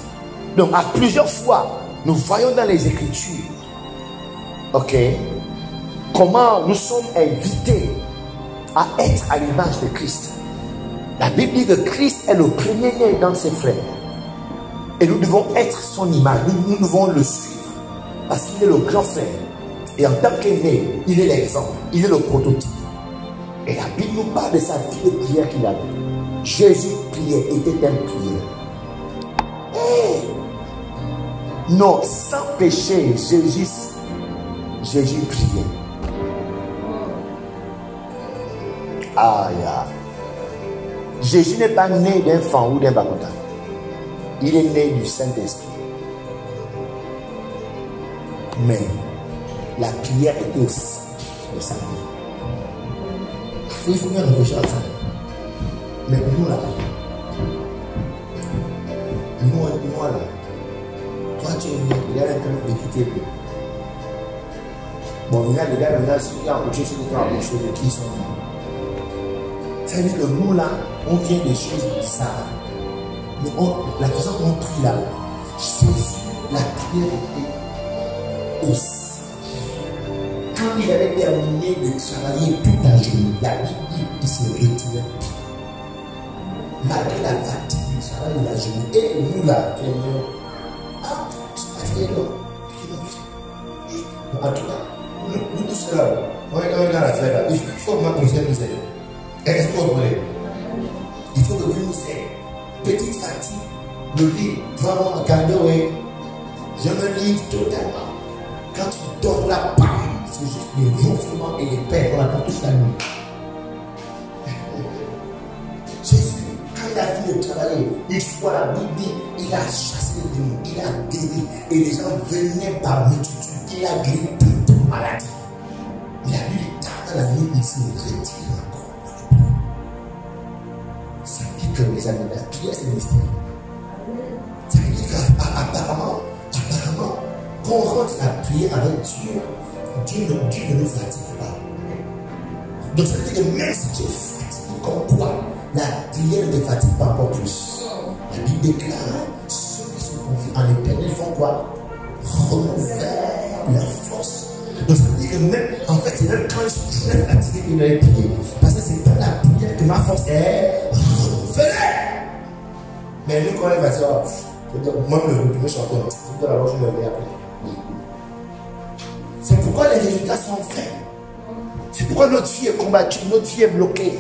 Donc à plusieurs fois, nous voyons dans les Écritures, ok, comment nous sommes invités à être à l'image de Christ. La Bible dit que Christ est le premier-né dans ses frères. Et nous devons être son image. Nous devons le suivre. Parce qu'il est le grand frère. Et en tant qu'aîné, il est l'exemple. Il est le prototype. Et la Bible nous parle de sa vie de prière qu'il avait. Jésus priait, était un prieur. Non, sans péché, Jésus priait. Aïe. Jésus n'est pas né d'enfant ou d'un bacotin. Il est né du Saint-Esprit. Mais la prière était au centre de sa vie. Il faut bien réfléchir à ça. Mais nous là, toi tu es il a un peu de quitter. Bon, il y a des gars maintenant, ceux qui ont accouché, ceux qui ont accouché, qui sont là. Ça veut dire que nous là, on vient des choses bizarres. Mais la façon dont on prie là, Jésus, la prière était au centre. Quand il avait terminé de travailler toute la journée, la Bible dit qu'il se retirait. Malgré la fatigue du travail de la journée, et nous là, je suis fatigué là. En tout cas, nous tous là, on est dans la fête là, il faut que ma conseille nous aide. Est-ce que vous voulez? Il faut que Dieu nous aide. Petite fatigue, le lit, vraiment, regardez, oui, je me livre totalement. Quand tu dors là, bam, c'est juste les ronflements et les pères qu'on attend toute la nuit. Jésus, quand il a fini de travailler, une fois la Bible dit, il a chassé les démons, il a guéri, et les gens venaient par multitude, il a guéri toute maladie. Il a lu tard dans la nuit, il s'est retiré encore. Ça dit que mes amis, la prière c'est mystère. Ça veut dire qu'apparemment, quand on rentre à prier avec Dieu, Dieu ne nous fatigue pas. Donc ça veut dire que même si tu es fatigué, comme quoi, la prière ne te fatigue pas encore plus. La Bible déclare, ceux qui sont confiés en l'Éternel font quoi? Renouvellent leur force. Donc ça veut dire que même, en fait, c'est même quand je suis très fatigué que je vais prier. Parce que c'est dans la prière que ma force est renouvelée. Mais nous, quand on est fatigué, moi, je vais chanter, je vais me lever après. C'est pourquoi les résultats sont faits. C'est pourquoi notre vie est combattue, notre vie est bloquée.